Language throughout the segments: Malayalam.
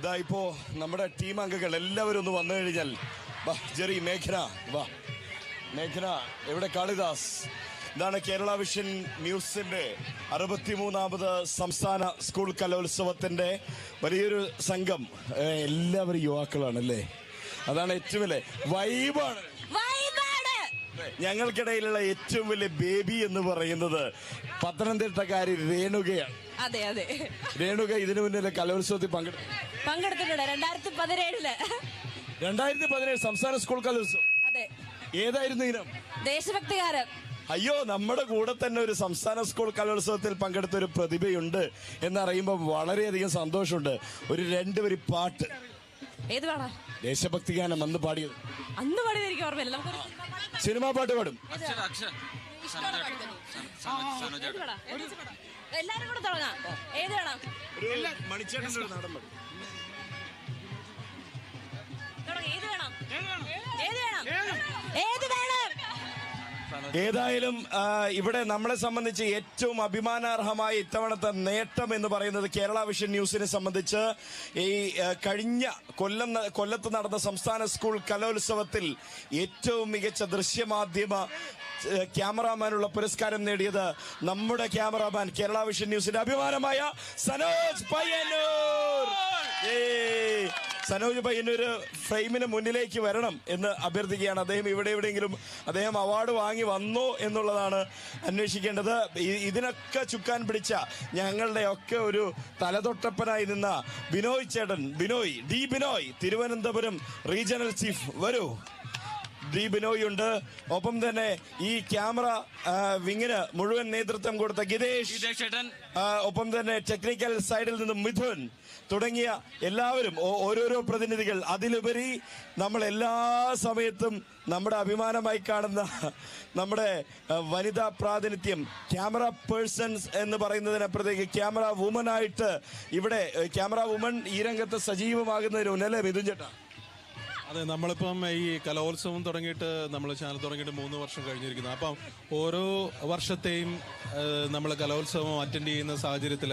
ഇതാ ഇപ്പോ നമ്മുടെ ടീം അംഗങ്ങൾ എല്ലാവരും ഒന്ന് വന്നു കഴിഞ്ഞാൽ വാ ജെറി, മേഘന, വാ മേഘന, എവിടെ കാളിദാസ്. ഇതാണ് കേരള വിഷൻ ന്യൂസിന്റെ 63ാമത് സംസ്ഥാന സ്കൂൾ കലോത്സവത്തിന്റെ വലിയൊരു സംഘം. എല്ലാവരും യുവാക്കളാണല്ലേ, അതാണ് ഏറ്റവും വലിയ വൈബാണ്. ഞങ്ങൾക്കിടയിലുള്ള ഏറ്റവും വലിയ ബേബി എന്ന് പറയുന്നത് പത്തനംതിട്ടക്കാരി രേണുകയാണ്. അതെ അതെ, രേണുക ഇതിനു മുന്നിലെ കലോത്സവത്തിൽ പങ്കെടുത്തിട്ടുണ്ട് 2017 സംസ്ഥാന സ്കൂൾ കലോത്സവം. അതെ. ഏതായിരുന്നു ഇനം? ദേശഭക്തിഗാനം. അയ്യോ, നമ്മുടെ കൂടെ തന്നെ ഒരു സംസ്ഥാന സ്കൂൾ കലോത്സവത്തിൽ പങ്കെടുത്ത ഒരു പ്രതിഭയുണ്ട് എന്നറിയുമ്പോൾ വളരെയധികം സന്തോഷമുണ്ട്. ഒരു 2 വരി പാട്ട്. ഏത് പാടാ? ദേശഭക്തി ഗാനം അന്ന് പാടിയത്. അന്ന് പാടിയത് എനിക്ക് ഓർമ്മയില്ല. സിനിമാ പാട്ട് പാടും. എല്ലാരും കൂടെ തുടങ്ങാം. ഏത് വേണം? മണിച്ചേട്ടൻ്റെ നാടൻ പാടും. ഏതായാലും ഇവിടെ നമ്മളെ സംബന്ധിച്ച് ഏറ്റവും അഭിമാനാർഹമായ ഇത്തവണത്തെ നേട്ടം എന്ന് പറയുന്നത് കേരള വിഷൻ ന്യൂസിനെ സംബന്ധിച്ച് ഈ കഴിഞ്ഞ കൊല്ലത്ത് നടന്ന സംസ്ഥാന സ്കൂൾ കലോത്സവത്തിൽ ഏറ്റവും മികച്ച ദൃശ്യമാധ്യമ ക്യാമറാമാനുള്ള പുരസ്കാരം നേടിയത് നമ്മുടെ ക്യാമറാമാൻ, കേരള വിഷൻ ന്യൂസിന്റെ അഭിമാനമായ സനോജ് പയ്യന്നൂർ. സനോജ് പയ്യന്നൂർ ഫ്രെയിമിന് മുന്നിലേക്ക് വരണം എന്ന് അഭ്യർത്ഥിക്കുകയാണ്. അദ്ദേഹം എവിടെയെങ്കിലും അദ്ദേഹം അവാർഡ് വാങ്ങി വന്നോ എന്നുള്ളതാണ് അന്വേഷിക്കേണ്ടത്. ഇതിനൊക്കെ ചുക്കാൻ പിടിച്ച ഞങ്ങളുടെയൊക്കെ ഒരു തലതൊട്ടപ്പനായി നിന്ന ബിനോയ് ചേട്ടൻ, ബിനോയ് തിരുവനന്തപുരം റീജിയണൽ ചീഫ്, വരൂ. ബിനോയ് ഉണ്ട്. ഒപ്പം തന്നെ ഈ ക്യാമറ വിങ്ങിന് മുഴുവൻ നേതൃത്വം കൊടുത്ത ഗിതേഷ് ചേട്ടൻ, ഒപ്പം തന്നെ ടെക്നിക്കൽ സൈഡിൽ നിന്ന് മിഥുൻ തുടങ്ങിയ എല്ലാവരും, ഓരോരോ പ്രതിനിധികൾ. അതിലുപരി നമ്മൾ എല്ലാ സമയത്തും നമ്മുടെ അഭിമാനമായി കാണുന്ന നമ്മുടെ വനിതാ പ്രാതിനിധ്യം, ക്യാമറ പേഴ്സൺസ് എന്ന് പറയുന്നതിനപ്പുറത്തേക്ക് ക്യാമറ വുമൺ ആയിട്ട് ഇവിടെ ക്യാമറ വുമൺ ഈ രംഗത്ത് സജീവമാകുന്നതിന് മുന്നല്ലേ മിഥുൻ ചേട്ടാ? അതെ, നമ്മളിപ്പം ഈ കലോത്സവം തുടങ്ങിയിട്ട്, നമ്മൾ ചാനൽ തുടങ്ങിയിട്ട് 3 വർഷം കഴിഞ്ഞിരിക്കുന്നു. അപ്പം ഓരോ വർഷത്തെയും നമ്മൾ കലോത്സവം അറ്റൻഡ് ചെയ്യുന്ന സാഹചര്യത്തിൽ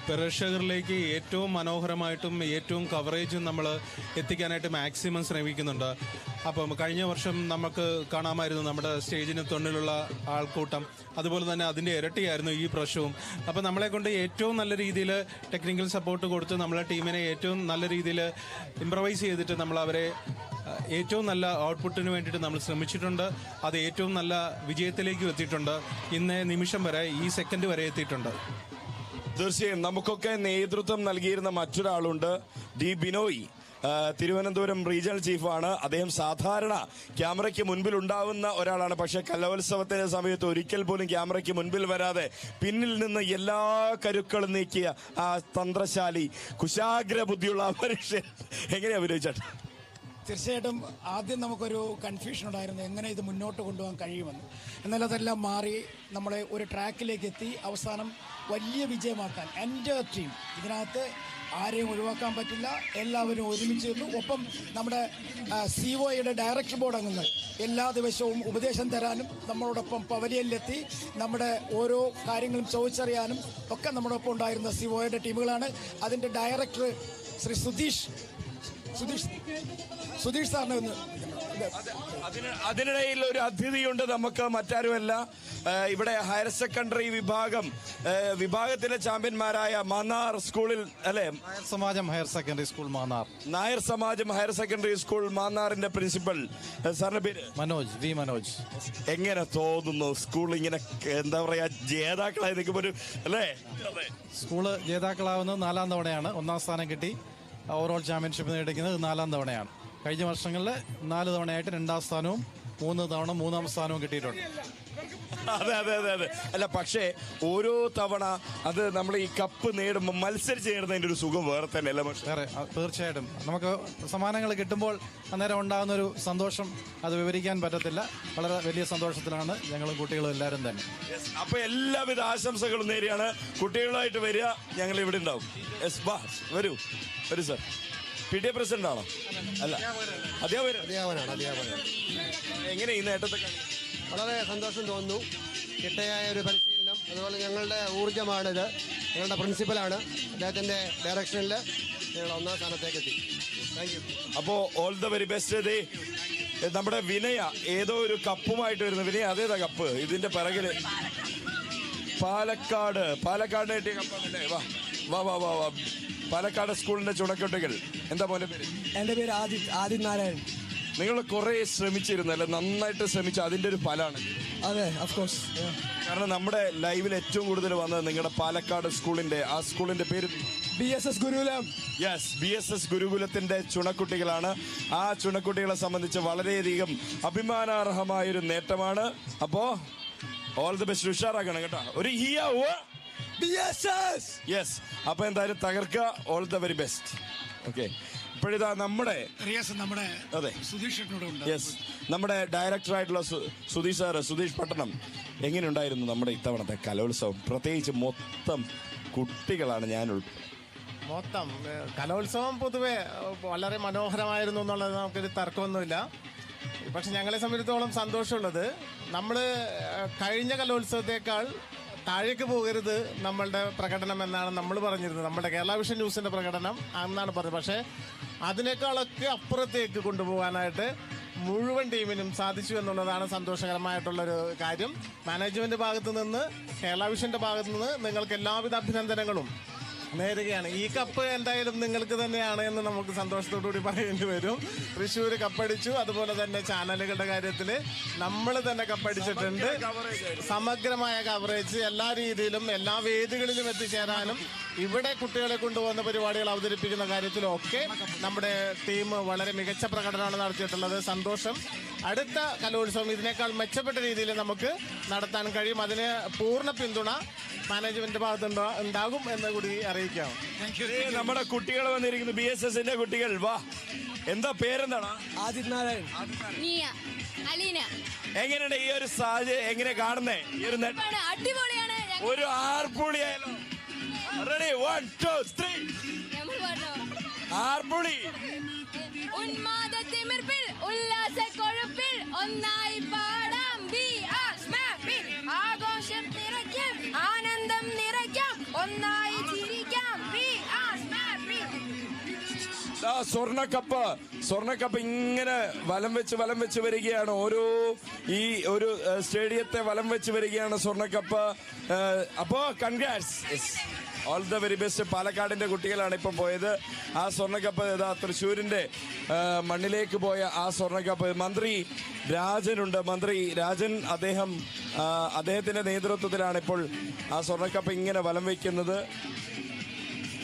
പ്രേക്ഷകരിലേക്ക് ഏറ്റവും മനോഹരമായിട്ടും ഏറ്റവും കവറേജും നമ്മൾ എത്തിക്കാനായിട്ട് മാക്സിമം ശ്രമിക്കുന്നുണ്ട്. അപ്പം കഴിഞ്ഞ വർഷം നമുക്ക് കാണാമായിരുന്നു നമ്മുടെ സ്റ്റേജിന് തൊന്നിലുള്ള ആൾക്കൂട്ടം, അതുപോലെ തന്നെ അതിൻ്റെ ഇരട്ടിയായിരുന്നു ഈ പ്രാവശ്യവും. അപ്പം നമ്മളെ കൊണ്ട് ഏറ്റവും നല്ല രീതിയിൽ ടെക്നിക്കൽ സപ്പോർട്ട് കൊടുത്ത് നമ്മളെ ടീമിനെ ഏറ്റവും നല്ല രീതിയിൽ ഇംപ്രവൈസ് ചെയ്തിട്ട് നമ്മൾ അവരെ ഏറ്റവും നല്ല ഔട്ട്പുട്ടിന് വേണ്ടിയിട്ട് നമ്മൾ ശ്രമിച്ചിട്ടുണ്ട്. അത് ഏറ്റവും നല്ല വിജയത്തിലേക്ക് എത്തിയിട്ടുണ്ട്. ഇന്നേ നിമിഷം വരെ, ഈ സെക്കൻഡ് വരെ എത്തിയിട്ടുണ്ട്. തീർച്ചയായും നമുക്കൊക്കെ നേതൃത്വം നൽകിയിരുന്ന മറ്റൊരാളുണ്ട്, ബിനോയ്, തിരുവനന്തപുരം റീജിയണൽ ചീഫാണ്. അദ്ദേഹം സാധാരണ ക്യാമറയ്ക്ക് മുൻപിൽ ഉണ്ടാവുന്ന ഒരാളാണ്. പക്ഷെ കലോത്സവത്തിന്റെ സമയത്ത് ഒരിക്കൽ പോലും ക്യാമറയ്ക്ക് മുൻപിൽ വരാതെ പിന്നിൽ നിന്ന് എല്ലാ കരുക്കളും നീക്കിയ ആ തന്ത്രശാലി, കുശാഗ്ര ബുദ്ധിയുള്ള ആ മനുഷ്യൻ എങ്ങനെയാ അഭിനയിച്ചത്? തീർച്ചയായിട്ടും ആദ്യം നമുക്കൊരു കൺഫ്യൂഷൻ ഉണ്ടായിരുന്നു, എങ്ങനെ ഇത് മുന്നോട്ട് കൊണ്ടുപോകാൻ കഴിയുമെന്ന്. എന്നാൽ അതെല്ലാം മാറി നമ്മളെ ഒരു ട്രാക്കിലേക്ക് എത്തി. അവസാനം വലിയ വിജയമാക്കാൻ എൻ്റെ ടീം, ഇതിനകത്ത് ആരെയും ഒഴിവാക്കാൻ പറ്റില്ല, എല്ലാവരും ഒരുമിച്ച് നിന്നു. ഒപ്പം നമ്മുടെ സിഒയുടെ ഡയറക്ടർ ബോർഡ് അംഗങ്ങൾ എല്ലാ ദിവസവും ഉപദേശം തരാനും നമ്മളോടൊപ്പം പവലിയനിലെത്തി നമ്മുടെ ഓരോ കാര്യങ്ങളും ചോദിച്ചറിയാനും ഒക്കെ നമ്മളോടൊപ്പം ഉണ്ടായിരുന്ന സിഒയുടെ ടീമുകളാണ്. അതിൻ്റെ ഡയറക്ടർ ശ്രീ സുധീഷ് സാറിനെ ഒന്ന്. അതിനിടയിൽ ഒരു അതിഥിയുണ്ട് നമുക്ക്, മറ്റാരുമല്ല, ഇവിടെ ഹയർ സെക്കൻഡറി വിഭാഗത്തിലെ ചാമ്പ്യന്മാരായ മാന്നാർ സ്കൂളിൽ അല്ലെ, നായർ സമാജം ഹയർ സെക്കൻഡറി സ്കൂൾ മാന്നാറിന്റെ പ്രിൻസിപ്പൽ സാറിന്റെ പേര് മനോജ്. എങ്ങനെ തോന്നുന്നു സ്കൂൾ ഇങ്ങനെ എന്താ പറയാ ജേതാക്കളായി നിൽക്കുമ്പോൾ അല്ലേ? സ്കൂള് ജേതാക്കളാവുന്നത് 4ാം തവണയാണ്. 1ാം സ്ഥാനം കിട്ടി. ഓവറോൾ ചാമ്പ്യൻഷിപ്പ് നേടിക്കുന്നത് 4ാം തവണയാണ്. കഴിഞ്ഞ വർഷങ്ങളിൽ 4 തവണയായിട്ട് 2ാം സ്ഥാനവും 3 തവണ 3ാം സ്ഥാനവും കിട്ടിയിട്ടുണ്ട്. അതെ. അല്ല, പക്ഷേ ഓരോ തവണ അത് നമ്മൾ ഈ കപ്പ് നേടുമ്പോൾ മത്സരിച്ച് നേടുന്നതിന്റെ ഒരു സുഖം വേറെ തന്നെ അല്ല? വേറെ, തീർച്ചയായിട്ടും. നമുക്ക് സമ്മാനങ്ങൾ കിട്ടുമ്പോൾ അന്നേരം ഉണ്ടാകുന്ന ഒരു സന്തോഷം അത് വിവരിക്കാൻ പറ്റത്തില്ല. വളരെ വലിയ സന്തോഷത്തിലാണ് ഞങ്ങളും കുട്ടികളും എല്ലാവരും തന്നെ. അപ്പൊ എല്ലാവിധ ആശംസകളും നേരെയാണ്. കുട്ടികളായിട്ട് വരിക, ഞങ്ങൾ ഇവിടെ ഉണ്ടാവും. വരൂ സർ. PTA പ്രസിഡന്റ് ആണോ? അല്ല, അധ്യാപകനാണ്. എങ്ങനെ ഈ നേട്ടത്തെ? വളരെ സന്തോഷം തോന്നുന്നു. ചിട്ടയായ ഒരു പരിശീലനം, അതുപോലെ ഞങ്ങളുടെ ഊർജ്ജമാണിത്. ഞങ്ങളുടെ പ്രിൻസിപ്പലാണ്, അദ്ദേഹത്തിൻ്റെ ഡയറക്ഷനിൽ ഞങ്ങൾ ഒന്നാം സ്ഥാനത്തേക്ക് എത്തി. Thank you. അപ്പോ ഓൾ ദ വെരി ബെസ്റ്റ്. നമ്മുടെ വിനയ ഏതോ ഒരു കപ്പുമായിട്ട് വരുന്നു. വിനയ അതേതാ കപ്പ്? ഇതിന്റെ പിറകില് പാലക്കാട് കിട്ടിയ കപ്പാണല്ലേ? വാ വാ വാ വാ വാ. പാലക്കാട് സ്കൂളിന്റെ ചുണക്കെട്ടുകൾ. എന്താ പോലെ പേര്? എൻ്റെ പേര് ആദിത് നാരായൺ. നിങ്ങൾ കുറെ ശ്രമിച്ചിരുന്നു അല്ലെ? നന്നായിട്ട് ശ്രമിച്ചു. അതിന്റെ ഒരു ഫലമാണ്. അതെ, ഓഫ് കോഴ്സ്. കാരണം നമ്മുടെ ലൈവിൽ ഏറ്റവും കൂടുതൽ വന്നത് നിങ്ങളുടെ പാലക്കാട് സ്കൂളിന്റെ പേര് BSS ഗുരുകുലം. യെസ്, BSS ഗുരുകുലത്തിന്റെ ചുണക്കുട്ടികളാണ്. ആ ചുണക്കുട്ടികളെ സംബന്ധിച്ച് വളരെയധികം അഭിമാനാർഹമായൊരു നേട്ടമാണ്. അപ്പോ ഓൾ ദി ബെസ്റ്റ്. ഉഷാറാക്കണം കേട്ടോ. ഒരു BSS. യെസ്. അപ്പൊ എന്തായാലും തകർക്കുക. All the very best. Okay. ഇപ്പോഴിതാ നമ്മുടെ റിയാസ് നമ്മുടെ അതെ സുധീഷ് യെസ് നമ്മുടെ ഡയറക്ടറായിട്ടുള്ള സുധീഷ് പട്ടണം. എങ്ങനെയുണ്ടായിരുന്നു നമ്മുടെ ഇത്തവണത്തെ കലോത്സവം? പ്രത്യേകിച്ച് മൊത്തം കുട്ടികളാണ് മൊത്തം കലോത്സവം പൊതുവെ വളരെ മനോഹരമായിരുന്നു എന്നുള്ളത് നമുക്കൊരു തർക്കമൊന്നുമില്ല. പക്ഷെ ഞങ്ങളെ സംബന്ധിച്ചിടത്തോളം സന്തോഷമുള്ളത് നമ്മൾ കഴിഞ്ഞ കലോത്സവത്തേക്കാൾ താഴേക്ക് പോകരുത് നമ്മളുടെ പ്രകടനം എന്നാണ് നമ്മൾ പറഞ്ഞിരുന്നത്. നമ്മുടെ കേരള വിഷൻ ന്യൂസിൻ്റെ പ്രകടനം എന്നാണ് പറഞ്ഞത്. പക്ഷേ അതിനേക്കാളൊക്കെ അപ്പുറത്തേക്ക് കൊണ്ടുപോകാനായിട്ട് മുഴുവൻ ടീമിനും സാധിച്ചു എന്നുള്ളതാണ് സന്തോഷകരമായിട്ടുള്ളൊരു കാര്യം. മാനേജ്മെൻറ്റ് ഭാഗത്തു നിന്ന്, കേരള വിഷൻ്റെ ഭാഗത്തു നിന്ന് നിങ്ങൾക്ക് എല്ലാവിധ അഭിനന്ദനങ്ങളും നേരുകയാണ്. ഈ കപ്പ് എന്തായാലും നിങ്ങൾക്ക് തന്നെയാണ് എന്ന് നമുക്ക് സന്തോഷത്തോടുകൂടി പറയേണ്ടി വരും. തൃശ്ശൂർ കപ്പടിച്ചു. അതുപോലെ തന്നെ ചാനലുകളുടെ കാര്യത്തിൽ നമ്മൾ തന്നെ കപ്പടിച്ചിട്ടുണ്ട്. സമഗ്രമായ കവറേജ് എല്ലാ രീതിയിലും എല്ലാ വേദികളിലും എത്തിച്ചേരാനും ഇവിടെ കുട്ടികളെ കൊണ്ടുവന്ന പരിപാടികൾ അവതരിപ്പിക്കുന്ന കാര്യത്തിലൊക്കെ നമ്മുടെ ടീം വളരെ മികച്ച പ്രകടനമാണ് നടത്തിയിട്ടുള്ളത്. സന്തോഷം. അടുത്ത കലോത്സവം ഇതിനേക്കാൾ മെച്ചപ്പെട്ട രീതിയിൽ നമുക്ക് നടത്താൻ കഴിയും. അതിന് പൂർണ്ണ പിന്തുണ മാനേജ്മെന്റ് ഭാഗത്ത് ഉണ്ടാകും എന്ന് കൂടി അറിയിക്കാം. നമ്മുടെ കുട്ടികൾ വന്നിരിക്കുന്നു. BSSന്റെ കുട്ടികൾ. വാ, എന്താ പേരെന്താണ്? ആദിത് നാരായൺ. അലീന. എങ്ങനെയുണ്ട് ഈ ഒരു സാഹചര്യം? എങ്ങനെ കാണുന്നേ ഈ ഒരു അടിപൊളിയാണ്. ഒരു ആർപ്പുളിയായാലോ? റെഡി, 1 2 3. ആർപ്പുളി. ഉന്മാദത്തിമിർപ്പിൽ ഉല്ലാസ കൊഴുപ്പിൽ ഒന്നായി പാടാം. ആഘോഷം നിറയ്ക്കാം, ആനന്ദം നിറയ്ക്കാം, ഒന്നായി ചിരിക്കാം. സ്വർണ്ണക്കപ്പ് ഇങ്ങനെ വലം വെച്ച് വരികയാണ്. ഈ ഒരു സ്റ്റേഡിയത്തെ വലം വെച്ച് വരികയാണ് സ്വർണ്ണക്കപ്പ്. അപ്പോ congrats, all the very best. പാലക്കാടിന്റെ കുട്ടികളാണ് ഇപ്പം പോയത്. ആ സ്വർണ്ണക്കപ്പ് തൃശ്ശൂരിന്റെ മണ്ണിലേക്ക് പോയ ആ സ്വർണ്ണക്കപ്പ് മന്ത്രി രാജനുണ്ട്. മന്ത്രി രാജൻ അദ്ദേഹത്തിന്റെ നേതൃത്വത്തിലാണ് ഇപ്പോൾ ആ സ്വർണ്ണക്കപ്പ് ഇങ്ങനെ വലം വയ്ക്കുന്നത്.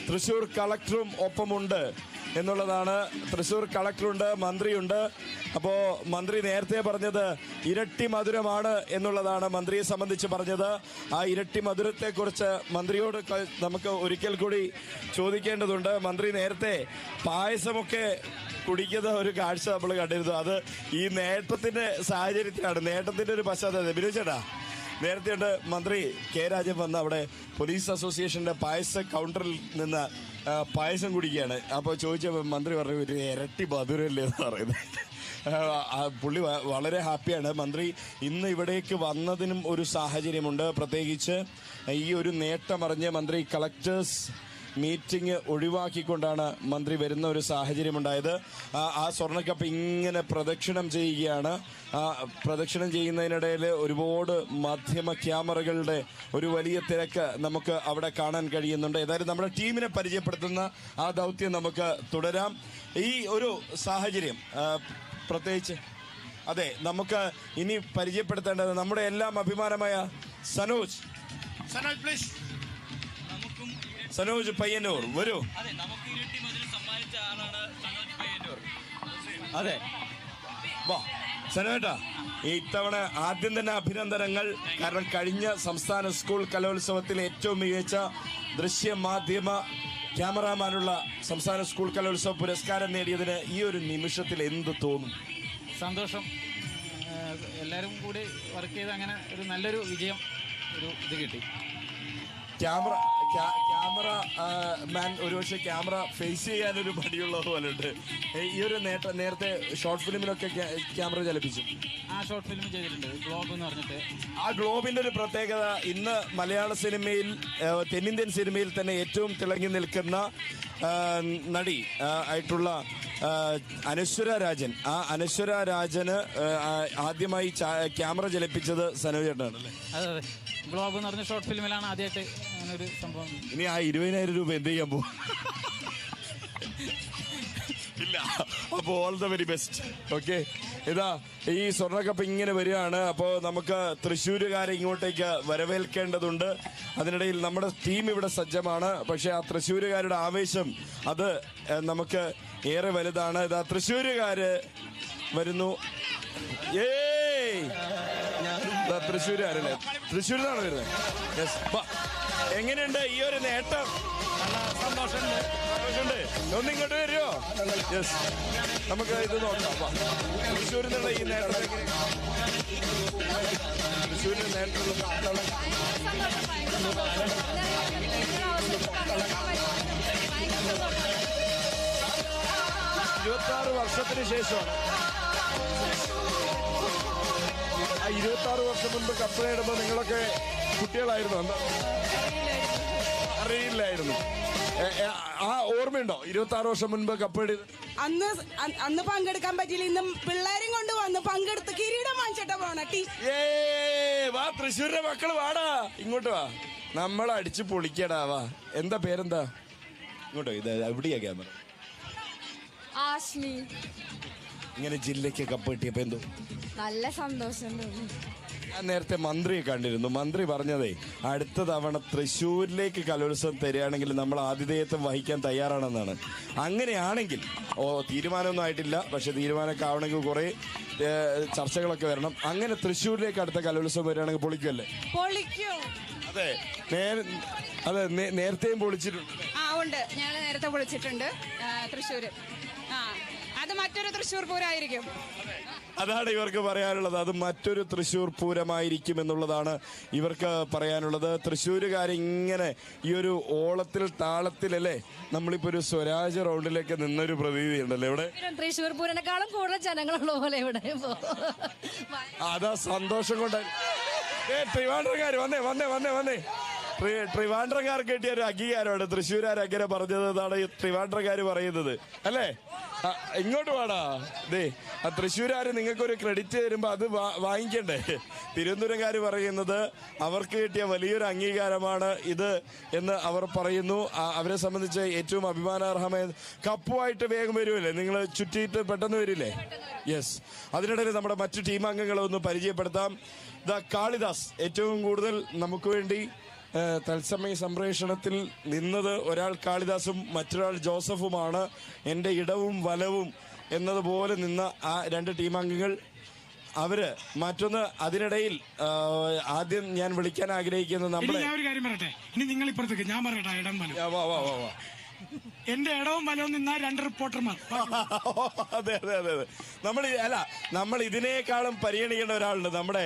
തൃശ്ശൂർ കളക്ടറും ഒപ്പമുണ്ട് എന്നുള്ളതാണ്. തൃശ്ശൂർ കളക്ടറുണ്ട്, മന്ത്രിയുണ്ട്. അപ്പോൾ മന്ത്രി നേരത്തെ പറഞ്ഞത് ഇരട്ടി മധുരമാണ് എന്നുള്ളതാണ് മന്ത്രിയെ സംബന്ധിച്ച് പറഞ്ഞത്. ആ ഇരട്ടി മധുരത്തെക്കുറിച്ച് മന്ത്രിയോട് നമുക്ക് ഒരിക്കൽ കൂടി ചോദിക്കേണ്ടതുണ്ട്. മന്ത്രി നേരത്തെ പായസമൊക്കെ കുടിക്കുന്ന ഒരു കാഴ്ച നമ്മൾ കണ്ടിരുന്നു. അത് ഈ നേട്ടത്തിന്റെ സാഹചര്യത്തിലാണ്, നേട്ടത്തിന്റെ ഒരു പശ്ചാത്തലം. ബിനുചേട്ടാ, നേരത്തെയുണ്ട് മന്ത്രി കെ രാജൻ വന്ന് അവിടെ പോലീസ് അസോസിയേഷന്റെ പായസ കൗണ്ടറിൽ നിന്ന് പായസം കുടിക്കുകയാണ്. അപ്പോൾ ചോദിച്ചപ്പോൾ മന്ത്രി പറഞ്ഞു ഒരു ഇരട്ടി മധുരല്ലേ എന്ന് പറയുന്നത്. പുള്ളി വളരെ ഹാപ്പിയാണ്. മന്ത്രി ഇന്ന് ഇവിടേക്ക് വന്നതിനും ഒരു സാഹചര്യമുണ്ട്. പ്രത്യേകിച്ച് ഈ ഒരു നേട്ടമറിഞ്ഞ് മന്ത്രി കളക്ടേഴ്സ് മീറ്റിംഗ് ഒഴിവാക്കിക്കൊണ്ടാണ് മന്ത്രി വരുന്ന ഒരു സാഹചര്യമുണ്ടായത്. ആ സ്വർണ്ണക്കപ്പ് ഇങ്ങനെ പ്രദക്ഷിണം ചെയ്യുകയാണ്. ആ പ്രദക്ഷിണം ചെയ്യുന്നതിനിടയിൽ ഒരുപാട് മാധ്യമ ക്യാമറകളുടെ ഒരു വലിയ തിരക്ക് നമുക്ക് അവിടെ കാണാൻ കഴിയുന്നുണ്ട്. ഏതായാലും നമ്മുടെ ടീമിനെ പരിചയപ്പെടുത്തുന്ന ആ ദൗത്യം നമുക്ക് തുടരാം. ഈ ഒരു സാഹചര്യം പ്രത്യേകിച്ച് നമുക്ക് ഇനി പരിചയപ്പെടുത്തേണ്ടത് നമ്മുടെ എല്ലാം അഭിമാനമായ സനോജ് പ്ലീസ്. സനോജ് പയ്യന്നൂർ വരൂ. അതെ, വാ സനോജേട്ടാ. ഇത്തവണ ആദ്യം തന്നെ അഭിനന്ദനങ്ങൾ. കാരണം കഴിഞ്ഞ സംസ്ഥാന സ്കൂൾ കലോത്സവത്തിൽ ഏറ്റവും മികച്ച ദൃശ്യമാധ്യമ ക്യാമറാമാനുള്ള സംസ്ഥാന സ്കൂൾ കലോത്സവ പുരസ്കാരം നേടിയതിന് ഈ ഒരു നിമിഷത്തിൽ എന്ത് തോന്നും? സന്തോഷം. എല്ലാവരും കൂടി വർക്ക് ചെയ്ത് അങ്ങനെ ഒരു നല്ലൊരു വിജയം ഇത് കിട്ടി. ക്യാമറ മാൻ ഒരുപക്ഷെ ക്യാമറ ഫേസ് ചെയ്യാനൊരു മടിയുള്ളത് പോലെ ഉണ്ട്. ഈ ഒരു നേരത്തെ ഷോർട്ട് ഫിലിമിലൊക്കെ ക്യാമറ ചലിപ്പിച്ചു. ആ ഷോർട്ട് ഫിലിം ചെയ്തിട്ടുണ്ട്, ഗ്ലോബ് എന്ന് പറഞ്ഞിട്ട്. ആ ഗ്ലോബിന്റെ ഒരു പ്രത്യേകത, ഇന്ന് മലയാള സിനിമയിൽ തെന്നിന്ത്യൻ സിനിമയിൽ തന്നെ ഏറ്റവും തിളങ്ങി നിൽക്കുന്ന നടി ആയിട്ടുള്ള അനശ്വര രാജൻ. ആ അനശ്വര രാജന് ആദ്യമായി ക്യാമറ ചലിപ്പിച്ചത് സനോജ് ചേട്ടനാണ് അല്ലേ? അതെ അതെ, ഗ്ലോബ് എന്ന് പറഞ്ഞ ഷോർട്ട് ഫിലിമിലാണ് ആദ്യമായിട്ട് അങ്ങനെ ഒരു സംഭവം. ഇനി ആ 20,000 രൂപ എന്ത് ചെയ്യാൻ പോകും? ഇല്ല. അപ്പോൾ all the very best. Okay, ഇതാ ഈ സ്വർണ്ണക്കപ്പ് ഇങ്ങനെ വരികയാണ്. അപ്പോൾ നമുക്ക് തൃശ്ശൂരുകാരെ ഇങ്ങോട്ടേക്ക് വരവേൽക്കേണ്ടതുണ്ട്. അതിനിടയിൽ നമ്മുടെ ടീം ഇവിടെ സജ്ജമാണ്. പക്ഷേ ആ തൃശ്ശൂരുകാരുടെ ആവേശം അത് നമുക്ക് ഏറെ വലുതാണ്. ഇതാ തൃശ്ശൂരുകാര് വരുന്നു. തൃശ്ശൂരുകാരല്ലേ? തൃശ്ശൂരിൽ നിന്നാണ് വരുന്നത്. യെസ്. എങ്ങനെയുണ്ട് ഈ ഒരു നേട്ടം? സന്തോഷമുണ്ട്. ഒന്നിങ്ങോട്ട് വരുമോ? യെസ്, നമുക്ക് ഇത് നോക്കാം. തൃശ്ശൂരിൽ നിന്നുള്ള ഈ നേട്ടം തൃശ്ശൂരിന്റെ നേട്ടം 26 വർഷത്തിന് ശേഷമാണ്. ആ 26 വർഷം മുൻപ് കപ്പ് നേടുമ്പോൾ നിങ്ങളൊക്കെ കുട്ടികളായിരുന്നു? എന്താ അറിയില്ലായിരുന്നു. ആ ഓർമ്മയുണ്ടോ 26 വർഷം മുൻപ് കപ്പ് നേടിയത്? അന്ന് പങ്കെടുക്കാൻ പറ്റിയില്ല. ഇന്ന് പിള്ളേരും കൊണ്ട് വന്ന് പങ്കെടുത്ത് കിരീടം വാങ്ങിച്ചിട്ടാ പോണ. വാ തൃശ്ശൂരിന്റെ മക്കള് വാടാ, ഇങ്ങോട്ട് വാ, നമ്മൾ അടിച്ചു പൊളിക്കടാ. വാ, എന്താ പേരെന്താ? ഇങ്ങോട്ടോ, ഇത് എവിടെയാ ക്യാമറ? ആഷ്മി. ഇങ്ങനെ ജില്ലയ്ക്ക് കപ്പ് കിട്ടിയപ്പോ എന്തോ നല്ല സന്തോഷം തോന്നി. ഞാൻ നേരത്തെ മന്ത്രിയെ കണ്ടിരുന്നു. മന്ത്രി പറഞ്ഞതേ അടുത്ത തവണ തൃശ്ശൂരിലേക്ക് കലോത്സവം തരികയാണെങ്കിൽ നമ്മൾ ആതിഥേയത്വം വഹിക്കാൻ തയ്യാറാണെന്നാണ്. അങ്ങനെയാണെങ്കിൽ തീരുമാനമൊന്നും ആയിട്ടില്ല, പക്ഷെ തീരുമാനമൊക്കെ ആവണമെങ്കിൽ കുറെ ചർച്ചകളൊക്കെ വരണം. അങ്ങനെ തൃശ്ശൂരിലേക്ക് അടുത്ത കലോത്സവം വരികയാണെങ്കിൽ പൊളിക്കുമല്ലേ? പൊളിക്കും. അതെ, അതെ, നേരത്തെയും പൊളിച്ചിട്ടുണ്ട്. ഉണ്ട്, ഞങ്ങൾ നേരത്തെ പൊളിച്ചിട്ടുണ്ട് തൃശ്ശൂര്. അത് മറ്റൊരു തൃശ്ശൂർ പൂരമായിരിക്കും. അതാണ് ഇവർക്ക് പറയാനുള്ളത്. അത് മറ്റൊരു തൃശ്ശൂർ പൂരമായിരിക്കും എന്നുള്ളതാണ് ഇവർക്ക് പറയാനുള്ളത്. തൃശ്ശൂരുകാരിങ്ങനെ ഈ ഒരു ഓളത്തിൽ താളത്തിലല്ലേ നമ്മളിപ്പോ ഒരു സ്വരാജ് റൗണ്ടിലേക്ക് നിന്നൊരു പ്രതീതി ഉണ്ടല്ലോ ഇവിടെ. തൃശ്ശൂർ പൂരനേക്കാളും കൂടുതൽ ജനങ്ങളുള്ള പോലെ ഇവിടെ. അതാ സന്തോഷം കൊണ്ട്. ട്രിവാൻഡ്രംകാര് വന്നേ വന്നേ വന്നേ വന്നേ ട്രിവാൻഡ്രംകാർക്ക് കിട്ടിയ ഒരു അംഗീകാരമാണ് തൃശ്ശൂരാർ അങ്ങനെ പറഞ്ഞത് എന്നാണ് ഈ ട്രിവാൻഡ്രംകാര് പറയുന്നത് അല്ലേ? ഇങ്ങോട്ട് വാടാ. ദേ, ആ തൃശ്ശൂരാര് നിങ്ങൾക്കൊരു ക്രെഡിറ്റ് തരുമ്പോ അത് വാങ്ങിക്കണ്ടേ? തിരുവനന്തപുരംകാര് പറയുന്നത് അവർക്ക് കിട്ടിയ വലിയൊരു അംഗീകാരമാണ് ഇത് എന്ന് അവർ പറയുന്നു. അവരെ സംബന്ധിച്ച് ഏറ്റവും അഭിമാനാർഹമായ കപ്പുമായിട്ട് വേഗം വരുമല്ലേ? നിങ്ങൾ ചുറ്റിയിട്ട് പെട്ടെന്ന് വരില്ലേ? യെസ്. അതിനിടയിൽ നമ്മുടെ മറ്റു ടീം അംഗങ്ങളെ ഒന്ന് പരിചയപ്പെടുത്താം. കാളിദാസ് ഏറ്റവും കൂടുതൽ നമുക്ക് വേണ്ടി തത്സമയ സംപ്രേഷണത്തിൽ നിന്നത് ഒരാൾ കാളിദാസും മറ്റൊരാൾ ജോസഫുമാണ്. എൻ്റെ ഇടവും വലവും എന്നതുപോലെ നിന്ന ആ രണ്ട് ടീമംഗങ്ങൾ അവര്. മറ്റൊന്ന് അതിനിടയിൽ ആദ്യം ഞാൻ വിളിക്കാൻ ആഗ്രഹിക്കുന്നത് നമ്മുടെ ഒരു കാര്യം പറയട്ടെ. ഇനി നിങ്ങൾ ഇപ്പുറത്തേക്ക് ഞാൻ പറയട്ടെ. ഇടം വലം എന്റെ ഇടവും വലവും നിന്ന രണ്ട് റിപ്പോർട്ടർമാർ. അതെ അതെ അതെ അതെ. നമ്മൾ ഇതിനേക്കാളും പരിഗണിക്കേണ്ട ഒരാളുണ്ട്. നമ്മുടെ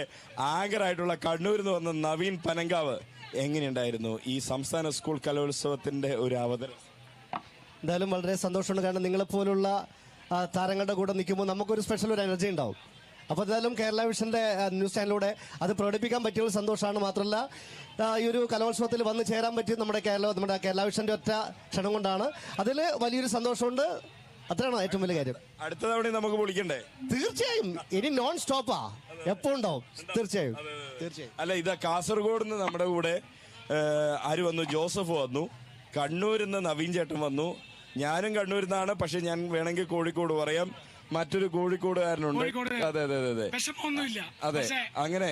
ആങ്കറായിട്ടുള്ള കണ്ണൂരിൽ നിന്ന് വന്ന നവീൻ പനങ്കാവ്. എങ്ങനെയുണ്ടായിരുന്നു ഈ സംസ്ഥാന സ്കൂൾ കലോത്സവത്തിന്റെ ഒരു അവതരണം? എന്തായാലും വളരെ സന്തോഷമുണ്ട്. കാരണം നിങ്ങളെപ്പോലുള്ള താരങ്ങളുടെ കൂടെ നിൽക്കുമ്പോൾ നമുക്കൊരു സ്പെഷ്യൽ ഒരു എനർജി ഉണ്ടാവും. അപ്പോൾ എന്തായാലും കേരള വിഷന്റെ ന്യൂസ് ചാനലിലൂടെ അത് പ്രകടിപ്പിക്കാൻ പറ്റിയ ഒരു സന്തോഷമാണ്. മാത്രമല്ല ഈ ഒരു കലോത്സവത്തിൽ വന്ന് ചേരാൻ പറ്റിയത് നമ്മുടെ കേരള വിഷന്റെ ഒറ്റ ക്ഷണം കൊണ്ടാണ്. അതിൽ വലിയൊരു സന്തോഷമുണ്ട്. അത്രയാണോ ഏറ്റവും വലിയ കാര്യം? അടുത്ത തവണ നമുക്ക് വിളിക്കണ്ടേ? തീർച്ചയായും. ഇനി നോൺ സ്റ്റോപ്പാ, എപ്പോ ഉണ്ടാവും. തീർച്ചയായും. അല്ല, ഇതാ കാസർഗോഡ് നിന്ന് നമ്മുടെ കൂടെ ആര് വന്നു? ജോസഫ് വന്നു. കണ്ണൂരിൽ നിന്ന് നവീൻ ചേട്ടൻ വന്നു. ഞാനും കണ്ണൂരിൽ നിന്നാണ്, പക്ഷെ ഞാൻ വേണമെങ്കിൽ കോഴിക്കോട് പറയാം. മറ്റൊരു കോഴിക്കോടുകാരനുണ്ട്. അതെ അതെ അതെ അതെ അതെ. അങ്ങനെ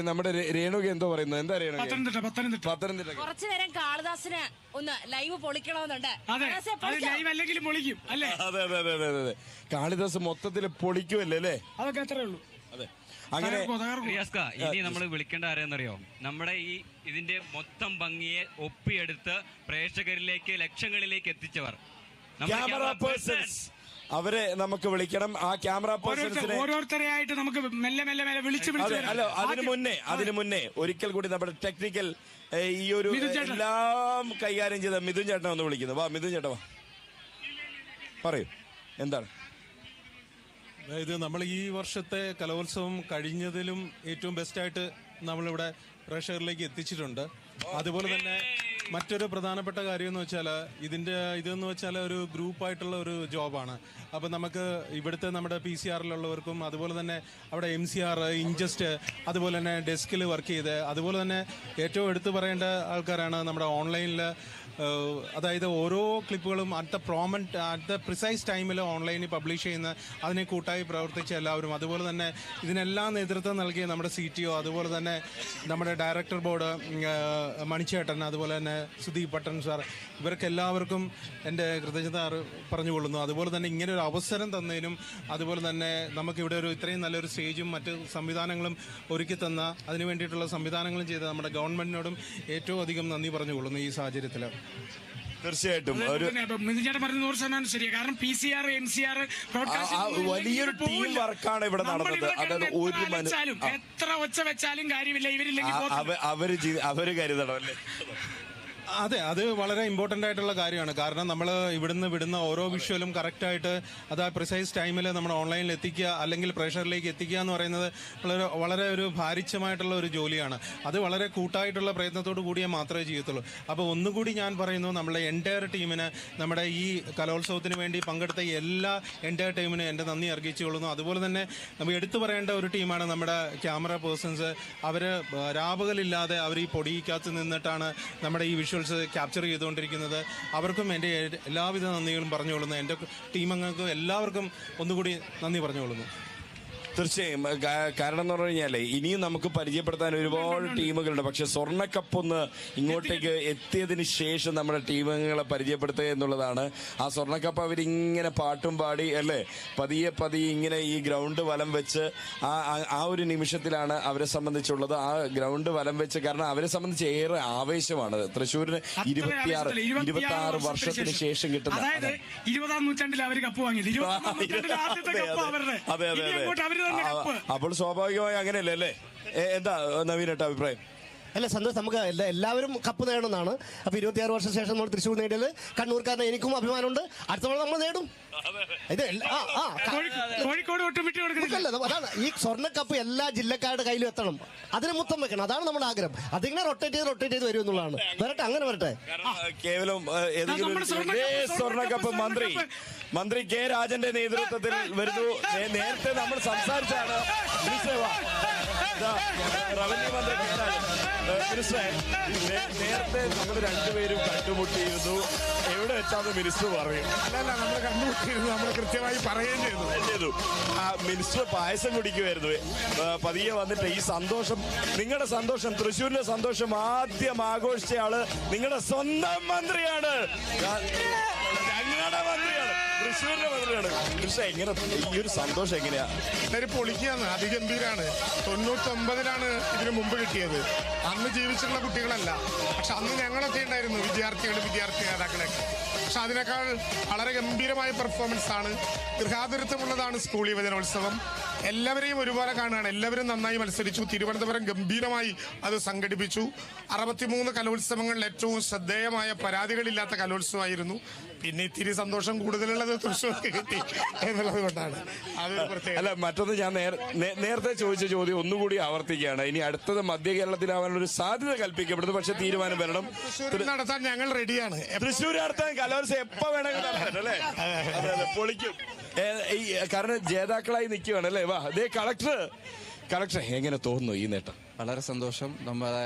നമ്മുടെ രേണുക എന്തോ പറയുന്നു. എന്താ രേണുക? പത്തനംതിട്ട. കുറച്ചു നേരം കാളിദാസിന് ഒന്ന് ലൈവ് പൊളിക്കണമെന്നുണ്ട്. അതെ അതെ അതെ അതെ അതെ. കാളിദാസ് മൊത്തത്തിൽ പൊളിക്കുമല്ലേ അല്ലേ? അതൊക്കെ അത്രേ ഉള്ളൂ. അതെ. അങ്ങനെ ഇനി നമ്മൾ വിളിക്കേണ്ട ആരെന്നറിയോ? നമ്മുടെ ഇതിന്റെ മൊത്തം ഭംഗിയെ ഒപ്പിയെടുത്ത് പ്രേക്ഷകരിലേക്ക് ലക്ഷങ്ങളിലേക്ക് എത്തിച്ചവർ, ക്യാമറ പേഴ്സൺസ്. അവരെ നമുക്ക് വിളിക്കണം. ആ ക്യാമറ പേഴ്സൺസിനെ ഓരോരുത്തരെയായിട്ട് നമുക്ക് മെല്ലെ മെല്ലെ മെല്ലെ വിളിച്ച് അല്ല അതിനു മുന്നേ ഒരിക്കൽ കൂടി നമ്മുടെ ടെക്നിക്കൽ ഈ ഒരു എല്ലാം കൈകാര്യം ചെയ്ത മിഥുൻ ചേട്ടനെ ഒന്ന് വിളിക്കുന്നു. വാ മിഥുൻ ചേട്ടാ, വാ പറയൂ എന്താണ്. അതായത് നമ്മൾ ഈ വർഷത്തെ കലോത്സവം കഴിഞ്ഞതിലും ഏറ്റവും ബെസ്റ്റായിട്ട് നമ്മളിവിടെ പ്രേക്ഷകരിലേക്ക് എത്തിച്ചിട്ടുണ്ട്. അതുപോലെ തന്നെ മറ്റൊരു പ്രധാനപ്പെട്ട കാര്യം എന്ന് വെച്ചാൽ ഇതെന്ന് വെച്ചാൽ ഒരു ഗ്രൂപ്പായിട്ടുള്ള ഒരു ജോബാണ്. അപ്പം നമുക്ക് ഇവിടുത്തെ നമ്മുടെ PCRലുള്ളവർക്കും അതുപോലെ തന്നെ അവിടെ MCR, ഇൻജസ്റ്റ്, അതുപോലെ തന്നെ ഡെസ്കിൽ വർക്ക് ചെയ്ത്, അതുപോലെ തന്നെ ഏറ്റവും എടുത്തു പറയേണ്ട ആൾക്കാരാണ് നമ്മുടെ ഓൺലൈനിൽ. അതായത് ഓരോ ക്ലിപ്പുകളും അറ്റ് ദ പ്രിസൈസ് ടൈമിൽ ഓൺലൈനിൽ പബ്ലിഷ് ചെയ്യുന്ന അതിനെ കൂട്ടായി പ്രവർത്തിച്ച എല്ലാവരും, അതുപോലെ തന്നെ ഇതിനെല്ലാം നേതൃത്വം നൽകിയ നമ്മുടെ CTO, അതുപോലെ തന്നെ നമ്മുടെ ഡയറക്ടർ ബോർഡ് മണിച്ചേട്ടൻ, അതുപോലെ തന്നെ സുദീപ് പട്ടൻ സാർ, ഇവർക്ക് എല്ലാവർക്കും എൻ്റെ കൃതജ്ഞത പറഞ്ഞുകൊള്ളുന്നു. അതുപോലെ തന്നെ ഇങ്ങനെ ഒരു അവസരം തന്നതിനും, അതുപോലെ തന്നെ നമുക്കിവിടെ ഒരു ഇത്രയും നല്ലൊരു സ്റ്റേജും മറ്റ് സംവിധാനങ്ങളും ഒരുക്കി തന്ന അതിനു വേണ്ടിയിട്ടുള്ള സംവിധാനങ്ങളും ചെയ്ത നമ്മുടെ ഗവൺമെന്റിനോടും ഏറ്റവും അധികം നന്ദി പറഞ്ഞുകൊള്ളുന്നു ഈ സാഹചര്യത്തിൽ. തീർച്ചയായിട്ടും കാരണം PCR, MCR വലിയൊരു ടീം വർക്കാണ് ഇവിടെ നടന്നത്. അതായത് ഒരു എത്ര ഒച്ച വെച്ചാലും കാര്യമില്ല, ഇവരില്ലെങ്കിൽ അവര് കരുതണം അല്ലേ? അതെ, അത് വളരെ ഇമ്പോർട്ടൻ്റ് ആയിട്ടുള്ള കാര്യമാണ്. കാരണം നമ്മൾ ഇവിടുന്ന് വിടുന്ന ഓരോ വിഷ്വലും കറക്റ്റായിട്ട് അത് ആ പ്രിസൈസ് ടൈമിൽ നമ്മൾ ഓൺലൈനിൽ എത്തിക്കുക, അല്ലെങ്കിൽ പ്രേക്ഷകരിലേക്ക് എത്തിക്കുക എന്ന് പറയുന്നത് വളരെ ഒരു ഭാരിച്ചമായിട്ടുള്ള ഒരു ജോലിയാണ്. അത് വളരെ കൂട്ടായിട്ടുള്ള പ്രയത്നത്തോടു കൂടിയേ മാത്രമേ ചെയ്യത്തുള്ളൂ. അപ്പോൾ ഒന്നുകൂടി ഞാൻ പറയുന്നു, നമ്മളെ എൻറ്റയർ ടീമിന്, നമ്മുടെ ഈ കലോത്സവത്തിന് വേണ്ടി പങ്കെടുത്ത എല്ലാ എൻറ്റയർ ടീമിനും എൻ്റെ നന്ദി അറിയിച്ചുകൊള്ളുന്നു. അതുപോലെ തന്നെ നമ്മൾ എടുത്തു പറയേണ്ട ഒരു ടീമാണ് നമ്മുടെ ക്യാമറ പേഴ്സൺസ്. അവർ രാപകലില്ലാതെ അവർ ഈ പൊടിക്കകത്ത് നിന്നിട്ടാണ് നമ്മുടെ ഈ വിഷ്വൽ ക്യാപ്ചർ ചെയ്തുകൊണ്ടിരിക്കുന്നത്. അവർക്കും എൻ്റെ എല്ലാവിധ നന്ദികളും പറഞ്ഞുകൊള്ളുന്നു. എൻ്റെ ടീമംഗങ്ങൾക്കും എല്ലാവർക്കും ഒന്നുകൂടി നന്ദി പറഞ്ഞുകൊള്ളുന്നു. തീർച്ചയായും. കാരണം എന്ന് പറഞ്ഞു കഴിഞ്ഞാലേ ഇനിയും നമുക്ക് പരിചയപ്പെടുത്താൻ ഒരുപാട് ടീമുകളുണ്ട്. പക്ഷെ സ്വർണ്ണക്കപ്പ് ഒന്ന് ഇങ്ങോട്ടേക്ക് എത്തിയതിന് ശേഷം നമ്മുടെ ടീമുകളെ പരിചയപ്പെടുത്തുക എന്നുള്ളതാണ്. ആ സ്വർണ്ണക്കപ്പ് അവരിങ്ങനെ പാട്ടും പാടി അല്ലേ പതിയെ ഇങ്ങനെ ഈ ഗ്രൗണ്ട് വലം വെച്ച് ആ ഒരു നിമിഷത്തിലാണ് അവരെ സംബന്ധിച്ചുള്ളത്. ആ ഗ്രൗണ്ട് വലം വെച്ച്, കാരണം അവരെ സംബന്ധിച്ച് ഏറെ ആവേശമാണ്. തൃശ്ശൂരിന് 26 വർഷത്തിന് ശേഷം കിട്ടുന്ന 20ാം നൂറ്റാണ്ടിൽ അവർ കപ്പ് വാങ്ങിയത്. അതെ അതെ അതെ. അപ്പോൾ സ്വാഭാവികമായി അങ്ങനെയല്ലേ അല്ലേ? എന്താ നവീനേട്ട അഭിപ്രായം? അല്ല സന്തോഷം, നമുക്ക് എല്ലാവരും കപ്പ് നേടണമെന്നാണ്. അപ്പൊ 26 വർഷം ശേഷം നമ്മൾ തൃശ്ശൂർ നേടിയത് കണ്ണൂർക്കാരനെ എനിക്കും അഭിമാനമുണ്ട്. അടുത്ത തവണ നമ്മൾ നേടും. ഇത് കോഴിക്കോട് അതാണ് ഈ സ്വർണ്ണക്കപ്പ് എല്ലാ ജില്ലക്കാരുടെ കയ്യിലും എത്തണം. അതിന് മുത്തം വെക്കണം. അതാണ് നമ്മുടെ ആഗ്രഹം. അതിങ്ങനെ റൊട്ടേറ്റ് ചെയ്ത് വരും എന്നുള്ളതാണ്. വരട്ടെ, അങ്ങനെ വരട്ടെ. കേവലം ഏതെങ്കിലും സ്വർണ്ണക്കപ്പ് മന്ത്രി K. രാജന്റെ നേതൃത്വത്തിൽ വരുന്നു. നേരത്തെ നമ്മൾ സംസാരിച്ചാണ് റവന്യൂ മന്ത്രി K. രാജൻ. നേരത്തെ നമ്മൾ രണ്ടുപേരും കണ്ടുമുട്ടിയിരുന്നു. എവിടെ വെച്ചാന്ന് മിനിസ്റ്റർ പറയും. അല്ലല്ല, നമ്മൾ കണ്ടുമുട്ടിയിരുന്നു, നമ്മൾ കൃത്യമായി പറയുകയും ചെയ്തു. മിനിസ്റ്റർ പായസം കുടിക്കുമായിരുന്നു. പതിയെ വന്നിട്ട് ഈ സന്തോഷം, നിങ്ങളുടെ സന്തോഷം, തൃശ്ശൂരിലെ സന്തോഷം ആദ്യം ആഘോഷിച്ച ആള് നിങ്ങളുടെ സ്വന്തം മന്ത്രിയാണ്. ഞങ്ങളുടെ മന്ത്രിയാണ്, തൃശ്ശൂരിന്റെ മന്ത്രിയാണ്. പക്ഷേ എങ്ങനെ ഈ ഒരു സന്തോഷം എങ്ങനെയാ? പൊളിക്കുകയാണ്, അതിഗംഭീരാണ്. 99-ലാണ് ഇതിനു മുമ്പ് കിട്ടിയത്. അന്ന് ജീവിച്ചിട്ടുള്ള കുട്ടികളല്ല, പക്ഷെ അന്ന് ഞങ്ങളൊക്കെ ഉണ്ടായിരുന്നു, വിദ്യാർത്ഥി നേതാക്കളൊക്കെ. പക്ഷെ അതിനേക്കാൾ വളരെ ഗംഭീരമായ പെർഫോമൻസ് ആണ്. ഗൃഹാതുരത്വമുള്ളതാണ് സ്കൂൾ യുവജനോത്സവം. എല്ലാവരെയും ഒരുപോലെ കാണുകയാണ്. എല്ലാവരും നന്നായി മത്സരിച്ചു. തിരുവനന്തപുരം ഗംഭീരമായി അത് സംഘടിപ്പിച്ചു. 63 കലോത്സവങ്ങളിൽ ഏറ്റവും ശ്രദ്ധേയമായ പരാതികളില്ലാത്ത കലോത്സവമായിരുന്നു. പിന്നെ ഇത്തിരി സന്തോഷം കൂടുതലുള്ളത് തൃശ്ശൂർക്ക് കിട്ടി എന്നുള്ളത് കൊണ്ടാണ്. അല്ല, മറ്റൊന്ന് ഞാൻ നേരത്തെ ചോദിച്ച ചോദ്യം ഒന്നുകൂടി ആവർത്തിക്കുകയാണ്. ഇനി അടുത്തത് മധ്യ കേരളത്തിലാവാനുള്ള ഒരു സാധ്യത കൽപ്പിക്കപ്പെടുന്നു. പക്ഷെ തീരുമാനം വരണം. തൃശ്ശൂർ നടത്താൻ ഞങ്ങൾ റെഡിയാണ്. തൃശ്ശൂർ നടത്താൻ കലോത്സവം എപ്പോ വേണമെങ്കിലും നടത്താൻ അല്ലേ? അതെ, പൊളിക്കും. കാരണം ജേതാക്കളായി നിൽക്കുകയാണ് അല്ലേ? വാ, അതേ കളക്ടർ എങ്ങനെ തോന്നുന്നു ഈ നേട്ടം? വളരെ സന്തോഷം. നമ്മുടെ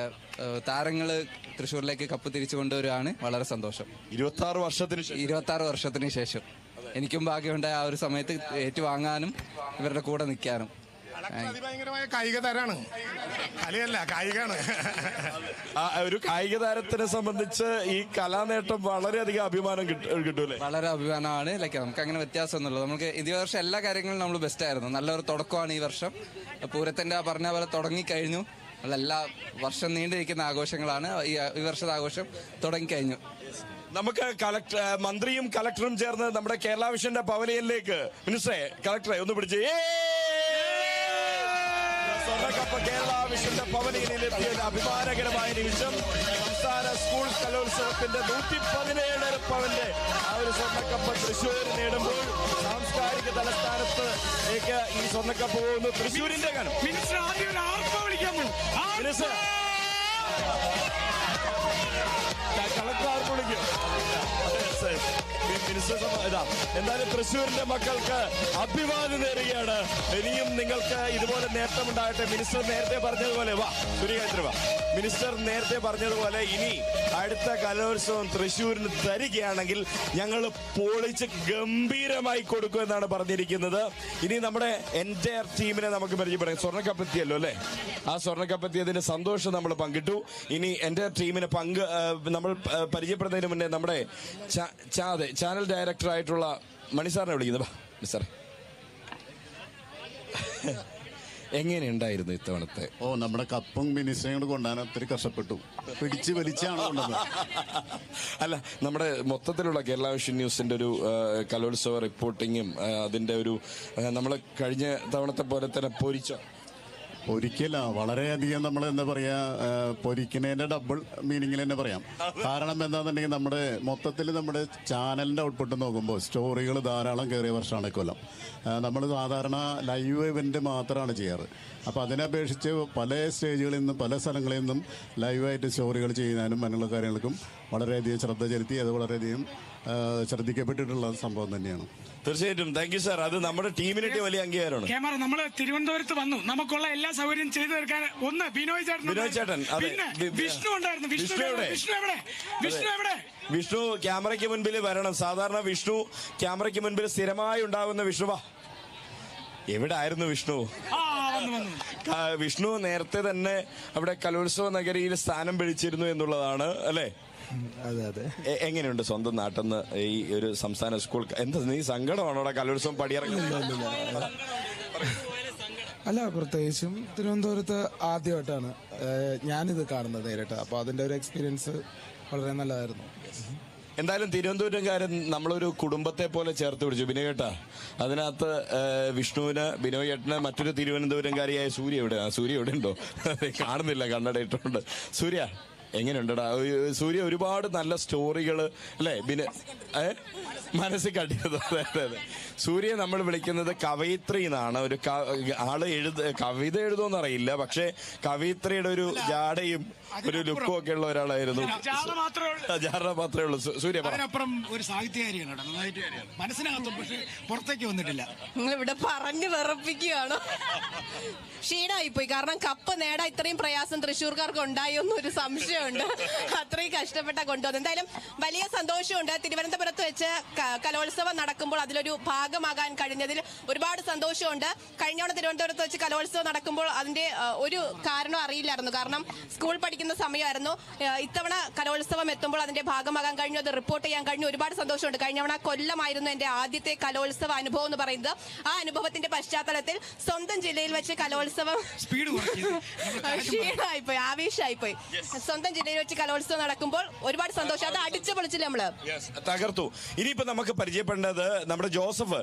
താരങ്ങള് തൃശ്ശൂരിലേക്ക് കപ്പ് തിരിച്ചു കൊണ്ടുവരികയാണ്. വളരെ സന്തോഷം. 26 വർഷത്തിന് ശേഷം എനിക്കും ഭാഗ്യമുണ്ടായ ആ ഒരു സമയത്ത് ഏറ്റുവാങ്ങാനും ഇവരുടെ കൂടെ നിൽക്കാനും. അതിഭയങ്കരമായ കായിക താരാണ്, കലയല്ല കായികമാണ്. ഒരു കായിക താരത്തിനെ സംബന്ധിച്ച് ഈ കലാനേട്ടം വളരെയധികം അഭിമാനം കിട്ടൂലേ? വളരെ അഭിമാനമാണ്. നമുക്ക് അങ്ങനെ വ്യത്യാസമൊന്നുമില്ല. നമുക്ക് ഇതേ വർഷം എല്ലാ കാര്യങ്ങളും നമ്മൾ ബെസ്റ്റ് ആയിരുന്നു. നല്ലൊരു തുടക്കമാണ് ഈ വർഷം. പൂരത്തിന്റെ പറഞ്ഞ പോലെ തുടങ്ങിക്കഴിഞ്ഞു. എല്ലാ വർഷം നീണ്ടിരിക്കുന്ന ആഘോഷങ്ങളാണ്. ഈ വർഷത്തെ ആഘോഷം തുടങ്ങിക്കഴിഞ്ഞു. നമുക്ക് മന്ത്രിയും കളക്ടറും ചേർന്ന് നമ്മുടെ കേരള വിഷന്റെ പവലിയനിലേക്ക് മിനിസ്റ്ററെ, കളക്ടറെ ഒന്ന് പിടിച്ച് സ്വർണ്ണക്കപ്പ് കേരള വിഷന്റെ പവലിയനിലെത്തിയ അഭിമാനകരമായ നിമിഷം. സംസ്ഥാന സ്കൂൾ കലോത്സവത്തിന്റെ 117 പവന്റെ ആ ഒരു സ്വർണ്ണക്കപ്പ് തൃശ്ശൂർ നേടുമ്പോൾ സാംസ്കാരിക തലസ്ഥാനത്തേക്ക് ഈ സ്വർണ്ണക്കപ്പ് പോകുന്നു. തൃശ്ശൂരിന്റെ ഗാനം കളക്ടർ വിളിക്കും. എന്തായാലും തൃശ്ശൂരിന്റെ മക്കൾക്ക് അഭിവാദ്യം നേരുകയാണ്. ഇനിയും നിങ്ങൾക്ക് ഇതുപോലെ നേട്ടമുണ്ടാകട്ടെ. മിനിസ്റ്റർ നേരത്തെ പറഞ്ഞതുപോലെ മിനിസ്റ്റർ നേരത്തെ പറഞ്ഞതുപോലെ ഇനി അടുത്ത കലോത്സവം തൃശ്ശൂരിന് തരികയാണെങ്കിൽ ഞങ്ങൾ പൊളിച്ച് ഗംഭീരമായി കൊടുക്കുമെന്നാണ് പറഞ്ഞിരിക്കുന്നത്. ഇനി നമ്മുടെ എൻറ്റയർ ടീമിനെ നമുക്ക് പരിചയപ്പെടാം. സ്വർണ്ണക്കപ്പെത്തിയല്ലോ അല്ലേ? ആ സ്വർണ്ണക്കപ്പെത്തിയതിന്റെ സന്തോഷം നമ്മൾ പങ്കിട്ടു. ഇനി എൻറ്റയർ ടീമിനെ നമ്മൾ പരിചയപ്പെടുന്നതിന് മുന്നേ നമ്മുടെ ചാനൽ ഡയറക്ടർ ആയിട്ടുള്ള മണിസാറിനെ വിളിക്കുന്നത്. സാറേ, എങ്ങനെയുണ്ടായിരുന്നു ഇത്തവണത്തെ? നമ്മുടെ കപ്പും മിനിസ്റ്ററും കൂടെ കൊണ്ടുപോകാൻ ഒത്തിരി കഷ്ടപ്പെട്ടു. പിടിച്ച് വലിച്ചാണ് കൊണ്ടുവന്നത്. അല്ല, നമ്മുടെ മൊത്തത്തിലുള്ള കേരള വിഷൻ ന്യൂസിന്റെ ഒരു കലോത്സവ റിപ്പോർട്ടിങ്ങും അതിന്റെ ഒരു നമ്മൾ കഴിഞ്ഞ തവണത്തെ പോലെ തന്നെ ഒരിക്കല വളരെയധികം നമ്മൾ എന്താ പറയാ, പൊരിക്കുന്നതിന്റെ ഡബിൾ മീനിങ്ങിൽ തന്നെ പറയാം. കാരണം എന്താണെന്നുണ്ടെങ്കിൽ നമ്മുടെ മൊത്തത്തിൽ നമ്മുടെ ചാനലിന്റെ ഔട്ട്പുട്ട് നോക്കുമ്പോൾ സ്റ്റോറികൾ ധാരാളം കയറിയ വർഷമാണ് കൊല്ലം. നമ്മൾ സാധാരണ ലൈവ് ഇവന്റ് മാത്രമാണ് ചെയ്യാറ്. അപ്പോൾ അതിനപേക്ഷിച്ച് പല സ്റ്റേജുകളിൽ നിന്നും പല സ്ഥലങ്ങളിൽ നിന്നും ലൈവായിട്ട് സ്റ്റോറികൾ ചെയ്യാനും അങ്ങനെയുള്ള കാര്യങ്ങൾക്കും വളരെയധികം ശ്രദ്ധ ചെലുത്തി. അത് വളരെയധികം ശ്രദ്ധിക്കപ്പെട്ടിട്ടുള്ള സംഭവം തന്നെയാണ്. തീർച്ചയായിട്ടും താങ്ക് യു സാർ. അത് നമ്മുടെ ടീമിനിട്ട് വലിയ അംഗീകാരമാണ്. ക്യാമറ നമ്മൾ തിരുവനന്തപുരത്ത് വന്നു, നമുക്കുള്ള എല്ലാ സൗകര്യം ചെയ്തു തീർക്കാൻ ഒന്ന് ബിനോയ് ചേട്ടൻ, വിഷ്ണു ഉണ്ടായിരുന്നു. വിഷ്ണു ക്യാമറയ്ക്ക് മുൻപിൽ വരണം. സാധാരണ വിഷ്ണു ക്യാമറയ്ക്ക് മുൻപിൽ സ്ഥിരമായി ഉണ്ടാകുന്ന വിഷ്ണുവാ. എവിടെ ആയിരുന്നു വിഷ്ണു? വിഷ്ണു നേരത്തെ തന്നെ അവിടെ കലോത്സവ നഗരിയിൽ സ്ഥാനം പിടിച്ചിരുന്നു എന്നുള്ളതാണ് അല്ലേ? അതെ അതെ. എങ്ങനെയുണ്ട് സ്വന്തം നാട്ടിൽ നിന്ന് ഈ ഒരു സംസ്ഥാന സ്കൂൾ? എന്താ നീ സങ്കടമാണോ അവിടെ കലോത്സവം പടിയിറങ്ങുന്നത്? അല്ല, പ്രത്യേകിച്ചും തിരുവനന്തപുരത്ത് ആദ്യമായിട്ടാണ് ഞാനിത് കാണുന്നത് നേരിട്ട്. അപ്പോൾ അതിന്റെ ഒരു എക്സ്പീരിയൻസ് വളരെ നല്ലതായിരുന്നു. എന്തായാലും തിരുവനന്തപുരംകാരൻ നമ്മളൊരു കുടുംബത്തെ പോലെ ചേർത്ത് പിടിച്ചു. ബിനോയ് ഏട്ടാ, അതിനകത്ത് വിഷ്ണുവിന്, ബിനോയ് ഏട്ടന് മറ്റൊരു തിരുവനന്തപുരംകാരിയായ സൂര്യ എവിടെ? സൂര്യ എവിടെ ഉണ്ടോ? കാണുന്നില്ല, കണ്ണട ഇട്ടുണ്ട്. സൂര്യ എങ്ങനെയുണ്ടടാ? സൂര്യ ഒരുപാട് നല്ല സ്റ്റോറികൾ അല്ലേ മനസ്സിൽ കണ്ടിരുന്നു. അതെ. സൂര്യ നമ്മൾ വിളിക്കുന്നത് കവയിത്രി എന്നാണ്. ഒരു ആള് കവിത എഴുതുമെന്നറിയില്ല, പക്ഷെ കവയിത്രിയുടെ ഒരു ജാടയും ഒരു ലുക്കും ഒക്കെ ഉള്ള ഒരാളായിരുന്നു. ജാട മാത്രമേ ഉള്ളൂ. സൂര്യ അതിനപ്പുറം ഒരു സാഹിത്യകാരിയാണ്, മനസ്സിനകത്തും പക്ഷെ പുറത്തേക്ക് വന്നിട്ടില്ല. നിങ്ങളിവിടെ പറഞ്ഞു വിറപ്പിക്കുകയാണോ? ക്ഷീണമായിപ്പോയി. കാരണം കപ്പ് നേടാൻ ഇത്രയും പ്രയാസം തൃശ്ശൂർക്കാർക്ക് ഉണ്ടായോന്നൊരു സംശയമുണ്ട്. അത്രയും കഷ്ടപ്പെട്ട കൊണ്ടുവന്നു. എന്തായാലും വലിയ സന്തോഷമുണ്ട്. തിരുവനന്തപുരത്ത് വെച്ച് കലോത്സവം നടക്കുമ്പോൾ അതിലൊരു ഭാഗമാകാൻ കഴിഞ്ഞതിൽ ഒരുപാട് സന്തോഷമുണ്ട്. കഴിഞ്ഞ തിരുവനന്തപുരത്ത് വെച്ച് കലോത്സവം നടക്കുമ്പോൾ അതിന്റെ ഒരു കാരണം അറിയില്ലായിരുന്നു. കാരണം സ്കൂൾ പഠിക്കുന്ന സമയമായിരുന്നു. ഇത്തവണ കലോത്സവം എത്തുമ്പോൾ അതിന്റെ ഭാഗമാകാൻ കഴിഞ്ഞു, അത് റിപ്പോർട്ട് ചെയ്യാൻ കഴിഞ്ഞു. ഒരുപാട് സന്തോഷമുണ്ട്. കഴിഞ്ഞവണ കൊല്ലമായിരുന്നു എന്റെ ആദ്യത്തെ കലോത്സവ അനുഭവം എന്ന് പറയുന്നത്. ആ അനുഭവത്തിന്റെ പശ്ചാത്തലത്തിൽ സ്വന്തം ജില്ലയിൽ വെച്ച് കലോത്സവം ക്ഷീണമായിപ്പോയി, ആവേശമായിപ്പോയി. സ്വന്തം ജില്ലയിൽ വെച്ച് കലോത്സവം നടക്കുമ്പോൾ ഒരുപാട് സന്തോഷം. അത് അടിച്ചു പൊളിച്ചില്ല, നമ്മള് തകർത്തു. ഇനിയിപ്പോ നമുക്ക് പരിചയപ്പെടേണ്ടത് നമ്മുടെ ജോസഫ്.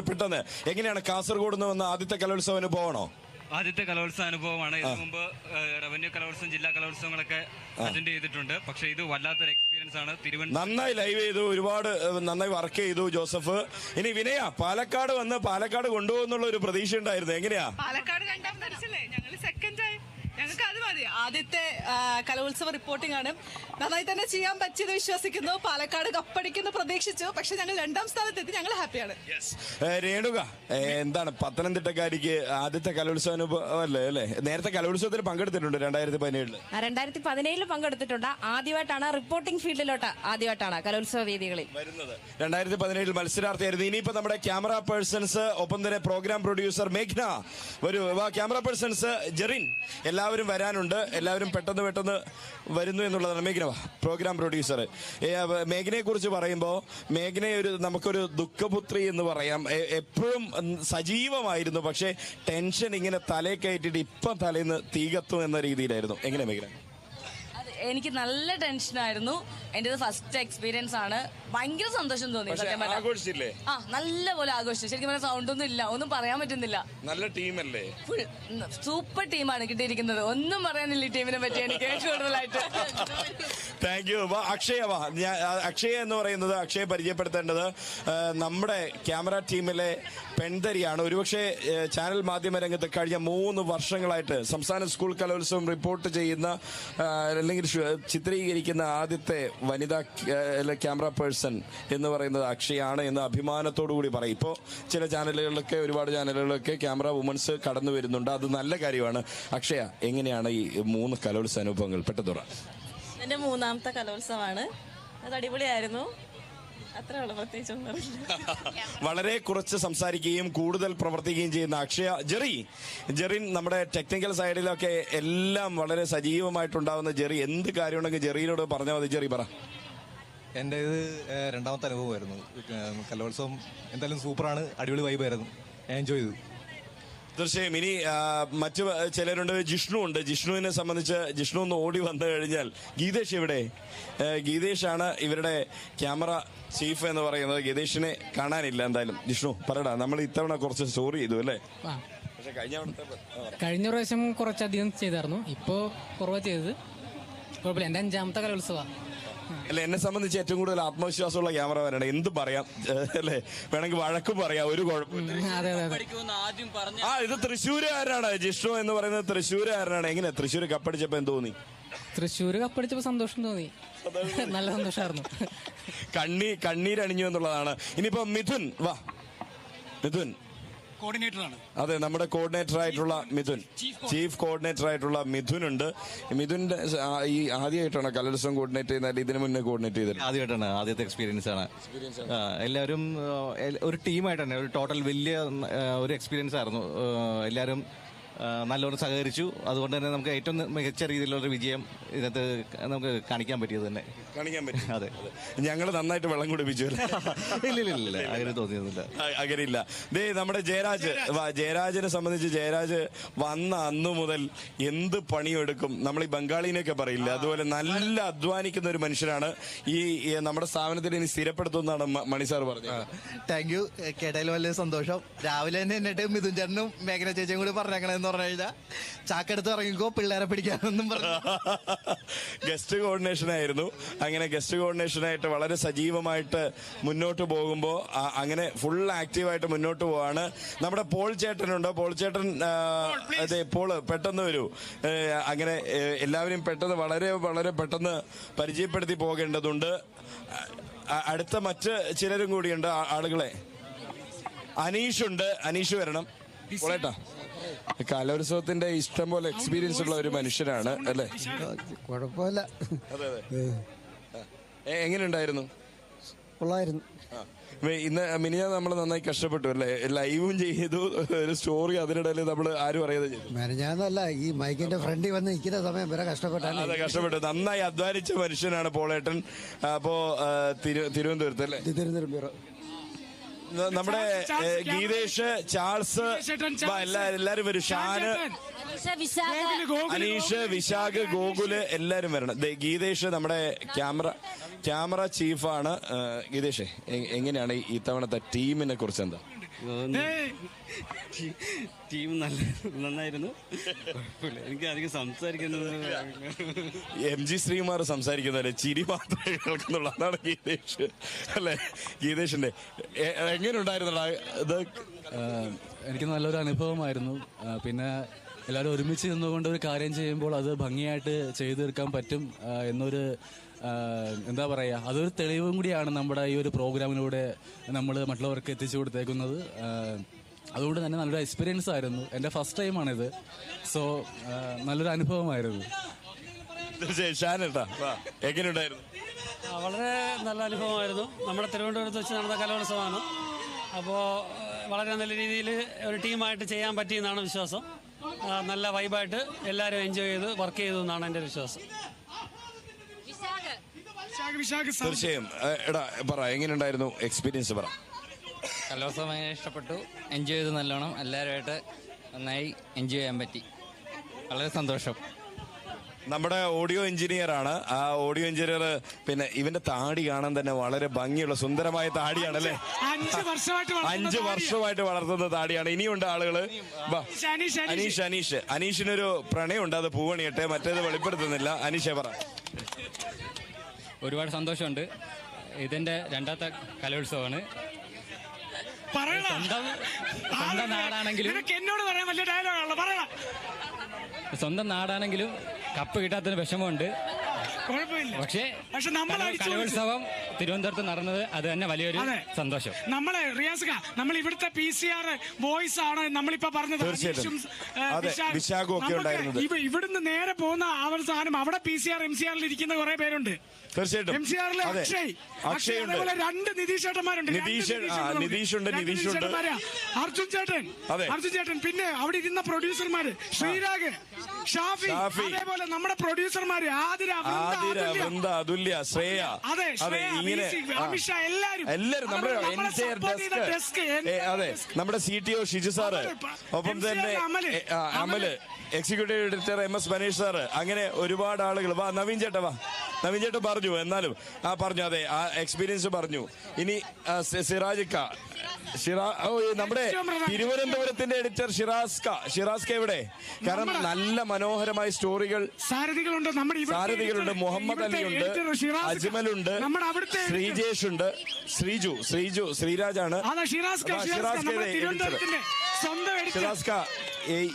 പെട്ടെന്ന് എങ്ങനെയാണ് കാസർഗോഡ് നിന്ന് വന്ന ആദ്യത്തെ കലോത്സവ അനുഭവമാണോ? ആദ്യത്തെ കലോത്സവ അനുഭവമാണ്. ഇതിനു മുമ്പ് റവന്യൂ കലോത്സവം, ജില്ലാ കലോത്സവങ്ങളൊക്കെ അറ്റൻഡ് ചെയ്തിട്ടുണ്ട്. പക്ഷെ ഇത് വല്ലാത്തൊരു എക്സ്പീരിയൻസ് ആണ്. നന്നായി ലൈവ് ചെയ്തു, ഒരുപാട് നന്നായി വർക്ക് ചെയ്തു ജോസഫ്. ഇനി വിനയ, പാലക്കാട് വന്ന് പാലക്കാട് കൊണ്ടുപോകുന്നുള്ള ഒരു പ്രതീക്ഷ ഉണ്ടായിരുന്നു. എങ്ങനെയാ? പാലക്കാട് രണ്ടാം തരത്തില്ലേ, ഞങ്ങൾ സെക്കൻഡായി. ഞങ്ങൾക്ക് അത് മതി. ആദ്യത്തെ കലോത്സവ റിപ്പോർട്ടിംഗ് ആണ്. നന്നായി തന്നെ ചെയ്യാൻ പറ്റിയത് വിശ്വസിക്കുന്നു. പാലക്കാട് കപ്പടിക്കുന്നു പ്രതീക്ഷിച്ചു, പക്ഷെ ഞങ്ങൾ രണ്ടാം സ്ഥാനത്തെത്തി. ഞങ്ങൾ ഹാപ്പിയാണ്. രേണുക, എന്താണ് പത്തനംതിട്ടക്കാരിക്ക് ആദ്യത്തെ കലോത്സവ അനുഭവം അല്ലേ? നേരത്തെ കലോത്സവത്തിൽ പങ്കെടുത്തിട്ടുണ്ട് 2017. 2017 പങ്കെടുത്തിട്ടുണ്ട്. ആദ്യമായിട്ടാണ് റിപ്പോർട്ടിംഗ് ഫീൽഡിലോട്ട് ആദ്യമായിട്ടാണ് കലോത്സവ വേദികളിൽ വരുന്നത്. 2017 മത്സരാർത്ഥിയായിരുന്നു. ഇനിയിപ്പോ നമ്മുടെ ക്യാമറ പേഴ്സൺസ്, ഒപ്പം തന്നെ പ്രോഗ്രാം പ്രൊഡ്യൂസർ മേഘ്ന, ഒരു ക്യാമറ പേഴ്സൺസ് ജെറിൻ, എല്ലാവരും എല്ലാവരും വരാനുണ്ട്. എല്ലാവരും പെട്ടെന്ന് വരുന്നു എന്നുള്ളതാണ്. മേഘന പ്രോഗ്രാം പ്രൊഡ്യൂസർ. മേഘനയെ കുറിച്ച് പറയുമ്പോൾ മേഘനയെ നമുക്കൊരു ദുഃഖപുത്രി എന്ന് പറയാം. എപ്പോഴും സജീവമായിരുന്നു, പക്ഷേ ടെൻഷൻ ഇങ്ങനെ തലയിൽ കയറ്റിയിട്ട് ഇപ്പം തലേന്ന് തീകത്തും എന്ന രീതിയിലായിരുന്നു. എങ്ങനെ മേഘന? എനിക്ക് നല്ല ടെൻഷനായിരുന്നു. എൻ്റെ ഫസ്റ്റ് എക്സ്പീരിയൻസ് ആണ്. ഭയങ്കര സന്തോഷം തോന്നി. ആഘോഷിച്ചില്ലേ? നല്ല പോലെ ആഘോഷിച്ചു. ശരിക്കും പറഞ്ഞാൽ സൗണ്ട് ഒന്നും ഇല്ല, ഒന്നും പറയാൻ പറ്റുന്നില്ല. നല്ല ടീമല്ലേ? ഫുൾ സൂപ്പർ ടീമാണ് കിട്ടിയിരിക്കുന്നത്. ഒന്നും പറയാനില്ല ഈ ടീമിനെ പറ്റി എനിക്ക് കൂടുതലായിട്ട്. Thank you. അക്ഷയ എന്ന് പറയുന്നത്, അക്ഷയെ പരിചയപ്പെടുത്തേണ്ടത് നമ്മുടെ ക്യാമറ ടീമിലെ പെൺതരിയാണ്. ഒരുപക്ഷെ ചാനൽ മാധ്യമ രംഗത്ത് കഴിഞ്ഞ 3 വർഷങ്ങളായിട്ട് സംസ്ഥാന സ്കൂൾ കലോത്സവം റിപ്പോർട്ട് ചെയ്യുന്ന അല്ലെങ്കിൽ ചിത്രീകരിക്കുന്ന ആദ്യത്തെ വനിതാ ക്യാമറ പേഴ്സൺ എന്ന് പറയുന്നത് അക്ഷയാണ് എന്ന് അഭിമാനത്തോടു കൂടി പറയും. ഇപ്പോൾ ചില ചാനലുകളിലൊക്കെ, ഒരുപാട് ചാനലുകളിലൊക്കെ ക്യാമറ വുമൻസ് കടന്നു വരുന്നുണ്ട്. അത് നല്ല കാര്യമാണ്. അക്ഷയ, എങ്ങനെയാണ് ഈ 3 കലോത്സവ അനുഭവങ്ങൾ? പെട്ടെന്ന് എൻ്റെ 3ാമത്തെ കലോത്സവമാണ്. അത് അടിപൊളിയായിരുന്നു. അത്രേ ഉള്ളൂ, പ്രത്യേകിച്ചൊന്നും. വളരെ കുറച്ച് സംസാരിക്കുകയും കൂടുതൽ പ്രവർത്തിക്കുകയും ചെയ്യുന്ന അക്ഷയ. ജെറിൻ നമ്മുടെ ടെക്നിക്കൽ സൈഡിലൊക്കെ എല്ലാം വളരെ സജീവമായിട്ടുണ്ടാവുന്ന ജെറി. എന്ത് കാര്യമുണ്ടെങ്കിൽ ജെറിനോട് പറഞ്ഞാൽ മതി. ജെറി പറ. എൻ്റെ ഇത് 2ാമത്തെ അനുഭവമായിരുന്നു. കലോത്സവം എന്തായാലും സൂപ്പറാണ്, അടിപൊളി വൈബായിരുന്നു, എൻജോയ് ചെയ്തു. തീർച്ചയായും. ഇനി മറ്റു ചിലരുണ്ട്. ജിഷ്ണു ഉണ്ട്. ജിഷ്ണുവിനെ സംബന്ധിച്ച് ജിഷ്ണു ഒന്ന് ഓടി വന്നു കഴിഞ്ഞാൽ, ഗീതേഷ് എവിടെ? ഗീതേഷാണ് ഇവരുടെ ക്യാമറ ചീഫ് എന്ന് പറയുന്നത്. ഗീതേഷിനെ കാണാനില്ല. എന്തായാലും ജിഷ്ണു പറയടാ, നമ്മൾ ഇത്തവണ കുറച്ച് സ്റ്റോറി ചെയ്തു അല്ലേ? പക്ഷെ കഴിഞ്ഞ പ്രാവശ്യം കുറച്ചധികം ചെയ്തായിരുന്നു, ഇപ്പോൾ കുറവാ ചെയ്തത്. കുഴപ്പമില്ല. എൻ്റെ 5ാമത്തെ കലോത്സവമാണ്. അല്ല, എന്നെ സംബന്ധിച്ച് ഏറ്റവും കൂടുതൽ ആത്മവിശ്വാസമുള്ള ക്യാമറ വരണം. എന്ത് പറയാം അല്ലേ? വേണമെങ്കിൽ വഴക്കും പറയാം, ഒരു കുഴപ്പമില്ല. ഇത് തൃശ്ശൂരുകാരനാണ് ജിഷ്ണു എന്ന് പറയുന്നത്. തൃശ്ശൂരുകാരനാണ്. എങ്ങനെ തൃശ്ശൂർ കപ്പടിച്ചപ്പോ എന്ത് തോന്നി? തൃശ്ശൂർ കപ്പടിച്ചപ്പോ സന്തോഷം തോന്നി. നല്ല സന്തോഷമായിരുന്നു. കണ്ണീരണിഞ്ഞു എന്നുള്ളതാണ്. ഇനിയിപ്പോ മിഥുൻ കോർഡിനേറ്ററാണ്. അതെ, നമ്മുടെ കോർഡിനേറ്റർ ആയിട്ടുള്ള മിഥുൻ, ചീഫ് കോർഡിനേറ്റർ ആയിട്ടുള്ള മിഥുൻ ഉണ്ട്. മിഥുന്റെ ഈ ആദ്യമായിട്ടാണ് കലോത്സവം കോർഡിനേറ്റ് ചെയ്യുന്നത്? ഇതിനു മുന്നേ കോർഡിനേറ്റ് ചെയ്തത് ആദ്യമായിട്ടാണ്, ആദ്യത്തെ എക്സ്പീരിയൻസ് ആണ്. എല്ലാവരും ഒരു ടീമായിട്ട് തന്നെ, ഒരു ടോട്ടൽ വലിയ ഒരു എക്സ്പീരിയൻസ് ആയിരുന്നു. എല്ലാവരും നല്ലോണം സഹകരിച്ചു. അതുകൊണ്ട് തന്നെ നമുക്ക് ഏറ്റവും മികച്ച രീതിയിലുള്ള വിജയം ഇതിനകത്ത് നമുക്ക് കാണിക്കാൻ പറ്റിയത് തന്നെ. അതെ, ഞങ്ങൾ നന്നായിട്ട് വെള്ളം കുടിപ്പിച്ചു. ഇല്ല അങ്ങനെ തോന്നിയൊന്നുമില്ല. അങ്ങനെയില്ല. ദേ നമ്മുടെ ജയരാജിനെ സംബന്ധിച്ച്, ജയരാജ് വന്ന അന്നു മുതൽ എന്ത് പണിയെടുക്കും. നമ്മൾ ഈ ബംഗാളിനെയൊക്കെ പറയില്ല, അതുപോലെ നല്ല അധ്വാനിക്കുന്ന ഒരു മനുഷ്യനാണ്. ഈ നമ്മുടെ സ്ഥാപനത്തിൽ ഇനി സ്ഥിരപ്പെടുത്തുമെന്നാണ് മണി സാർ പറഞ്ഞത്. Thank you. കേട്ടതിൽ വലിയ സന്തോഷം. രാവിലെ തന്നെ എന്നിട്ട് മിഥുൻ ചേട്ടനും മേഘന ചേച്ചിയും കൂടി പറഞ്ഞേക്കണെന്ന് പറഞ്ഞു കഴിഞ്ഞാൽ ചാക്കെടുത്ത് ഇറങ്ങിക്കോ, പിള്ളേരെ പിടിക്കാനൊന്നും പറഞ്ഞു. ഗസ്റ്റ് കോർഡിനേഷൻ ആയിരുന്നു. അങ്ങനെ ഗസ്റ്റ് കോർഡിനേഷനായിട്ട് വളരെ സജീവമായിട്ട് മുന്നോട്ട് പോകുമ്പോൾ അങ്ങനെ ഫുൾ ആക്റ്റീവായിട്ട് മുന്നോട്ട് പോവാണ്. നമ്മുടെ പോൾ ചേട്ടനുണ്ട്. പോൾ ചേട്ടൻ, അതെ പോള്, പെട്ടെന്ന് വരൂ. അങ്ങനെ എല്ലാവരും പെട്ടെന്ന് വളരെ വളരെ പെട്ടെന്ന് പരിചയപ്പെടുത്തി പോകേണ്ടതുണ്ട്. അടുത്ത മറ്റ് ചിലരും കൂടിയുണ്ട് ആളുകളെ. അനീഷുണ്ട്. അനീഷ് വരണം. പോളേട്ടാ, കലോത്സവത്തിന്റെ ഇഷ്ടം പോലെ എക്സ്പീരിയൻസ് ഉള്ള ഒരു മനുഷ്യനാണ് അല്ലേ? കുഴപ്പമില്ല. അതെ. എങ്ങനെയുണ്ടായിരുന്നു? കൊള്ളായിരുന്നു. ഇന്ന് മിനിഞ്ഞാന്ന് നമ്മൾ നന്നായി കഷ്ടപ്പെട്ടു അല്ലേ? ലൈവും ചെയ്തു, ഒരു സ്റ്റോറി അതിനിടയിൽ നമ്മൾ ആരും അറിയാതെ ചെയ്തു. മെനഞ്ഞാന്നല്ല, ഈ മൈക്കിന്റെ ഫ്രണ്ടിൽ വന്ന് നിൽക്കുന്ന സമയം വരെ കഷ്ടപ്പെട്ടാണ്. അതെ, കഷ്ടപ്പെട്ടു. നന്നായി അധ്വാനിച്ച മനുഷ്യനാണ് പോളേട്ടൻ. അപ്പോ തിരുവനന്തപുരത്ത് അല്ലേ? തിരുവനന്തപുരം. നമ്മുടെ ഗീതേഷ്, ചാൾസ്, എല്ലാരും വരും. ഷാന്, അനീഷ്, വിശാഖ്, ഗോകുല് എല്ലാരും വരണം. ഗീതേഷ് നമ്മുടെ ക്യാമറ ചീഫാണ്. ഗീതേഷ്, എങ്ങനെയാണ് ഈ തവണത്തെ ടീമിനെ കുറിച്ച് എന്താ? ടീം നന്നായിരുന്നു. എനിക്ക് അധികം സംസാരിക്കുന്നത് MG ശ്രീകുമാർ സംസാരിക്കുന്നല്ലേ, ചിരി മാത്രമേ കേൾക്കുന്നുള്ളൂ. അതാണ് ഗീതേഷ് അല്ലേ? ഗീതേഷിന്റെ എങ്ങനെയുണ്ടായിരുന്നടാ ഇത്? എനിക്ക് നല്ലൊരു അനുഭവമായിരുന്നു. പിന്നെ എല്ലാവരും ഒരുമിച്ച് നിന്നുകൊണ്ട് ഒരു കാര്യം ചെയ്യുമ്പോൾ അത് ഭംഗിയായിട്ട് ചെയ്തു തീർക്കാൻ പറ്റും എന്നൊരു എന്താ പറയുക, അതൊരു തെളിവും കൂടിയാണ് നമ്മുടെ ഈ ഒരു പ്രോഗ്രാമിലൂടെ നമ്മൾ മറ്റുള്ളവർക്ക് എത്തിച്ചു കൊടുത്തേക്കുന്നത്. അതുകൊണ്ട് തന്നെ നല്ലൊരു എക്സ്പീരിയൻസ് ആയിരുന്നു. എൻ്റെ ഫസ്റ്റ് ടൈമാണിത്. സോ നല്ലൊരു അനുഭവമായിരുന്നു. എങ്ങനെയുണ്ടായിരുന്നു? വളരെ നല്ല അനുഭവമായിരുന്നു. നമ്മുടെ തിരുവനന്തപുരത്ത് വെച്ച് നടന്ന കലോത്സവമാണ്. അപ്പോൾ വളരെ നല്ല രീതിയിൽ ഒരു ടീമായിട്ട് ചെയ്യാൻ പറ്റിയെന്നാണ് വിശ്വാസം. നല്ല വൈബായിട്ട് എല്ലാവരും എൻജോയ് ചെയ്ത് വർക്ക് ചെയ്തു എന്നാണ് എൻ്റെ വിശ്വാസം. തീർച്ചയായും. എടാ പറ, എങ്ങനെയുണ്ടായിരുന്നു എക്സ്പീരിയൻസ്? പറ. കലോത്സവം ഭയങ്കര ഇഷ്ടപ്പെട്ടു, എൻജോയ് ചെയ്ത് നല്ലോണം എല്ലാവരുമായിട്ട് നന്നായി എൻജോയ് ചെയ്യാൻ പറ്റി. വളരെ സന്തോഷം. നമ്മുടെ ഓഡിയോ എഞ്ചിനീയർ ആണ്. ആ ഓഡിയോ എഞ്ചിനീയർ പിന്നെ ഇവന്റെ താടി കാണാൻ തന്നെ വളരെ ഭംഗിയുള്ള സുന്ദരമായ താടിയാണല്ലേ. 5 വർഷമായിട്ട് വളർത്തുന്ന താടിയാണ്. ഇനിയുണ്ട് ആളുകള്. അനീഷിനൊരു പ്രണയമുണ്ട്, അത് പൂവണിയട്ടെ, മറ്റേത് വെളിപ്പെടുത്തുന്നില്ല. അനീഷേ പറ. ഒരുപാട് സന്തോഷമുണ്ട്. ഇതെന്റെ 2ാമത്തെ കലോത്സവമാണ്. സ്വന്തം നാടാണെങ്കിലും കപ്പ് കിട്ടാത്തതിന് വിഷമമുണ്ട്. പക്ഷേ കലോത്സവം തിരുവനന്തപുരത്ത് നടന്നത് അത് തന്നെ വലിയൊരു സന്തോഷം. നമ്മള് റിയാസ് നമ്മൾ ഇവിടുത്തെ PCR ബോയ്സ് ആണ് നമ്മളിപ്പോ പറഞ്ഞത്. ഇവിടുന്ന് നേരെ പോകുന്ന അവസാനം അവിടെ PCR MCR ഇരിക്കുന്ന കുറെ പേരുണ്ട്. തീർച്ചയായിട്ടും. MCR അക്ഷയ് ഉണ്ട്, 2 നിതീഷേട്ടന്മാരുണ്ട്, അർജുൻ ചേട്ടൻ, പിന്നെ അവിടെ ഇരുന്ന പ്രൊഡ്യൂസർമാര് ശ്രീരാഗ്, ഷാഫി, അതേപോലെ നമ്മുടെ പ്രൊഡ്യൂസർമാര് ആതിര, വൃന്ദ, അതുല്യ, ശ്രേയ, അമിഷ, എല്ലാരും നമ്മുടെ ഡെസ്ക്. അതെ, നമ്മുടെ CTO ഷിജു സാറ്, ഒപ്പം തന്നെ Amal, executive editor MS Maneesh sir, അങ്ങനെ ഒരുപാട് ആളുകൾ. വാ നവീൻ ചേട്ടൻ പറഞ്ഞു. എന്നാലും പറഞ്ഞു. അതെ, ആ എക്സ്പീരിയൻസ് പറഞ്ഞു. ഇനി സിറാജിക്ക, നമ്മുടെ തിരുവനന്തപുരത്തിന്റെ എഡിറ്റർ ഷിറാസ്ക എവിടെ? കാരണം നല്ല മനോഹരമായ സ്റ്റോറികൾ, സാരഥികളുണ്ട്. മുഹമ്മദ് അലിയുണ്ട്, അജ്മലുണ്ട്, ശ്രീജേഷ് ഉണ്ട്, ശ്രീരാജാണ്. ഷിറാസ്ക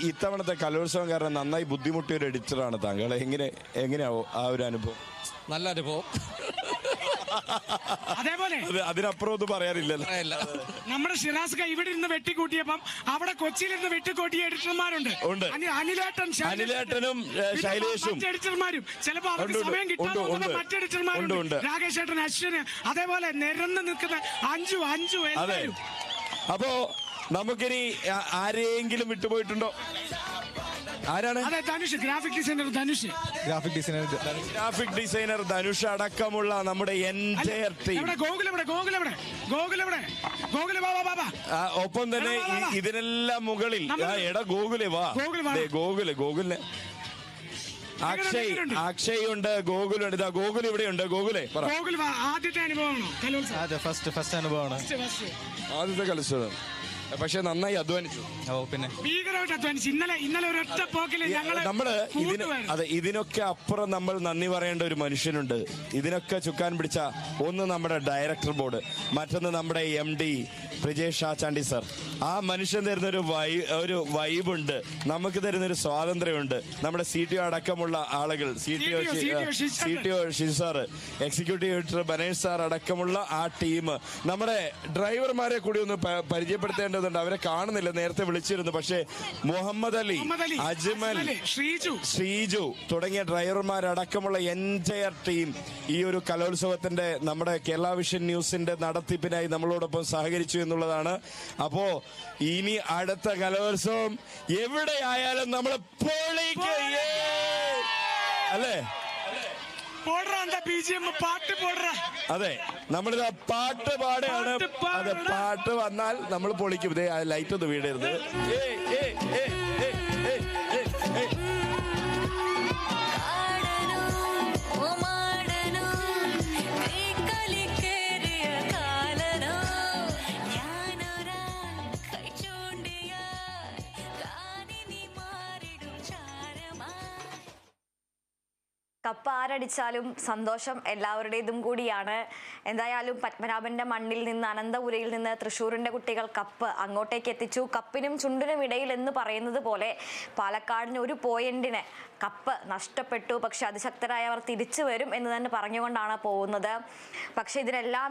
ഇത്തവണത്തെ കലോത്സവം കാരണം നന്നായി ബുദ്ധിമുട്ടിയ ഒരു എഡിറ്ററാണ് താങ്കൾ. എങ്ങനെയാവോ ആ ഒരു അനുഭവം? നല്ല അനുഭവം. അതേപോലെ അതിനപ്പുറം ഒന്നും പറയാനില്ലല്ലോ. നമ്മുടെ ഷിറാസ്ക ഇവിടെ ഇരുന്ന് വെട്ടിക്കൂട്ടിയപ്പം അവിടെ കൊച്ചിയിൽ ഇരുന്ന് വെട്ടിക്കൂട്ടിയ എഡിറ്റർമാരുണ്ട്. അനിലേട്ടനും ശൈലേഷും എഡിറ്റർമാരും, ചിലപ്പോ അവർക്ക് സമയം കിട്ടാതെ മറ്റ് എഡിറ്റർമാരുണ്ട്. രാകേഷ് ഏട്ടൻ, അശ്വന്, അതേപോലെ നിരന്ന് നിൽക്കുന്ന അഞ്ചു എല്ലാവരും. അപ്പോ നമുക്കിനി ആരെങ്കിലും വിട്ടുപോയിട്ടുണ്ടോ? ആരാണ്? ഗ്രാഫിക് ഡിസൈനർ ധനുഷ് അടക്കമുള്ള നമ്മുടെ എൻറ്റയർ ടീം. ഒപ്പം തന്നെ ഇതിനെല്ലാം മുകളിൽ ഗോകുലെ വാ, ഗോകുലിനെ അക്ഷയ് ഉണ്ട്, ഗോകുലുണ്ട്. ഇതാ ഗോകുൽ ഇവിടെയുണ്ട്. ഗോകുലെ ആദ്യത്തെ അനുഭവമാണോ? ഫസ്റ്റ് അനുഭവമാണ്. ആദ്യത്തെ കലോത്സവം. പക്ഷെ നന്നായി അധ്വാനിച്ചു. പിന്നെ ഭീകരമായിട്ട് അധ്വാനിച്ചു. ഇന്നലെ ഒരൊറ്റ പോക്കില് നമ്മള് ഇതിനൊക്കെ അപ്പുറം നമ്മൾ നന്ദി പറയേണ്ട ഒരു മനുഷ്യനുണ്ട്. ഇതിനൊക്കെ ചുക്കാൻ പിടിച്ച ഒന്ന് നമ്മുടെ ഡയറക്ടർ ബോർഡ്, മറ്റൊന്ന് നമ്മുടെ MD പ്രജേഷ് ആച്ചാണ്ടി സർ. ആ മനുഷ്യൻ തരുന്നൊരു വൈബുണ്ട്, നമുക്ക് തരുന്നൊരു സ്വാതന്ത്ര്യമുണ്ട്. നമ്മുടെ CTO അടക്കമുള്ള ആളുകൾ, CTO Shiju sir, executive editor Banesh sir അടക്കമുള്ള ആ ടീം. നമ്മുടെ ഡ്രൈവർമാരെ കൂടി ഒന്ന് പരിചയപ്പെടുത്തേണ്ടതുണ്ട്. അവരെ കാണുന്നില്ല, നേരത്തെ വിളിച്ചിരുന്നു. പക്ഷേ മുഹമ്മദ് അലി, അജ്മൽ, ശ്രീജു തുടങ്ങിയ ഡ്രൈവർമാരടക്കമുള്ള എൻറ്റയർ ടീം ഈ ഒരു കലോത്സവത്തിന്റെ നമ്മുടെ കേരള വിഷൻ ന്യൂസിന്റെ നടത്തിപ്പിനായി നമ്മളോടൊപ്പം സഹകരിച്ചു എന്നുള്ളതാണ്. അപ്പോ ഇനി അടുത്ത കലോത്സവം എവിടെയായാലും നമ്മൾ അല്ലേ? അതെ, നമ്മളിത് പാട്ട് പാടുകയാണ്. അതെ, പാട്ട് വന്നാൽ നമ്മൾ പൊളിക്കും. ഇതേ ലൈറ്റ് ഒന്ന് വീടരുത്. കപ്പ് ആരടിച്ചാലും സന്തോഷം എല്ലാവരുടേതും കൂടിയാണ്. എന്തായാലും പത്മനാഭന്റെ മണ്ണിൽ നിന്ന്, അനന്തപുരയിൽ നിന്ന് തൃശ്ശൂരിന്റെ കുട്ടികൾ കപ്പ് അങ്ങോട്ടേക്ക് എത്തിച്ചു. കപ്പിനും ചുണ്ടിനും ഇടയിൽ എന്ന് പറയുന്നത് പോലെ പാലക്കാടിന് ഒരു പോയിന്റിന് കപ്പ് നഷ്ടപ്പെട്ടു. പക്ഷെ അതിശക്തരായവർ തിരിച്ചു വരും എന്ന് തന്നെ പറഞ്ഞുകൊണ്ടാണ് പോകുന്നത്. പക്ഷെ ഇതിനെല്ലാം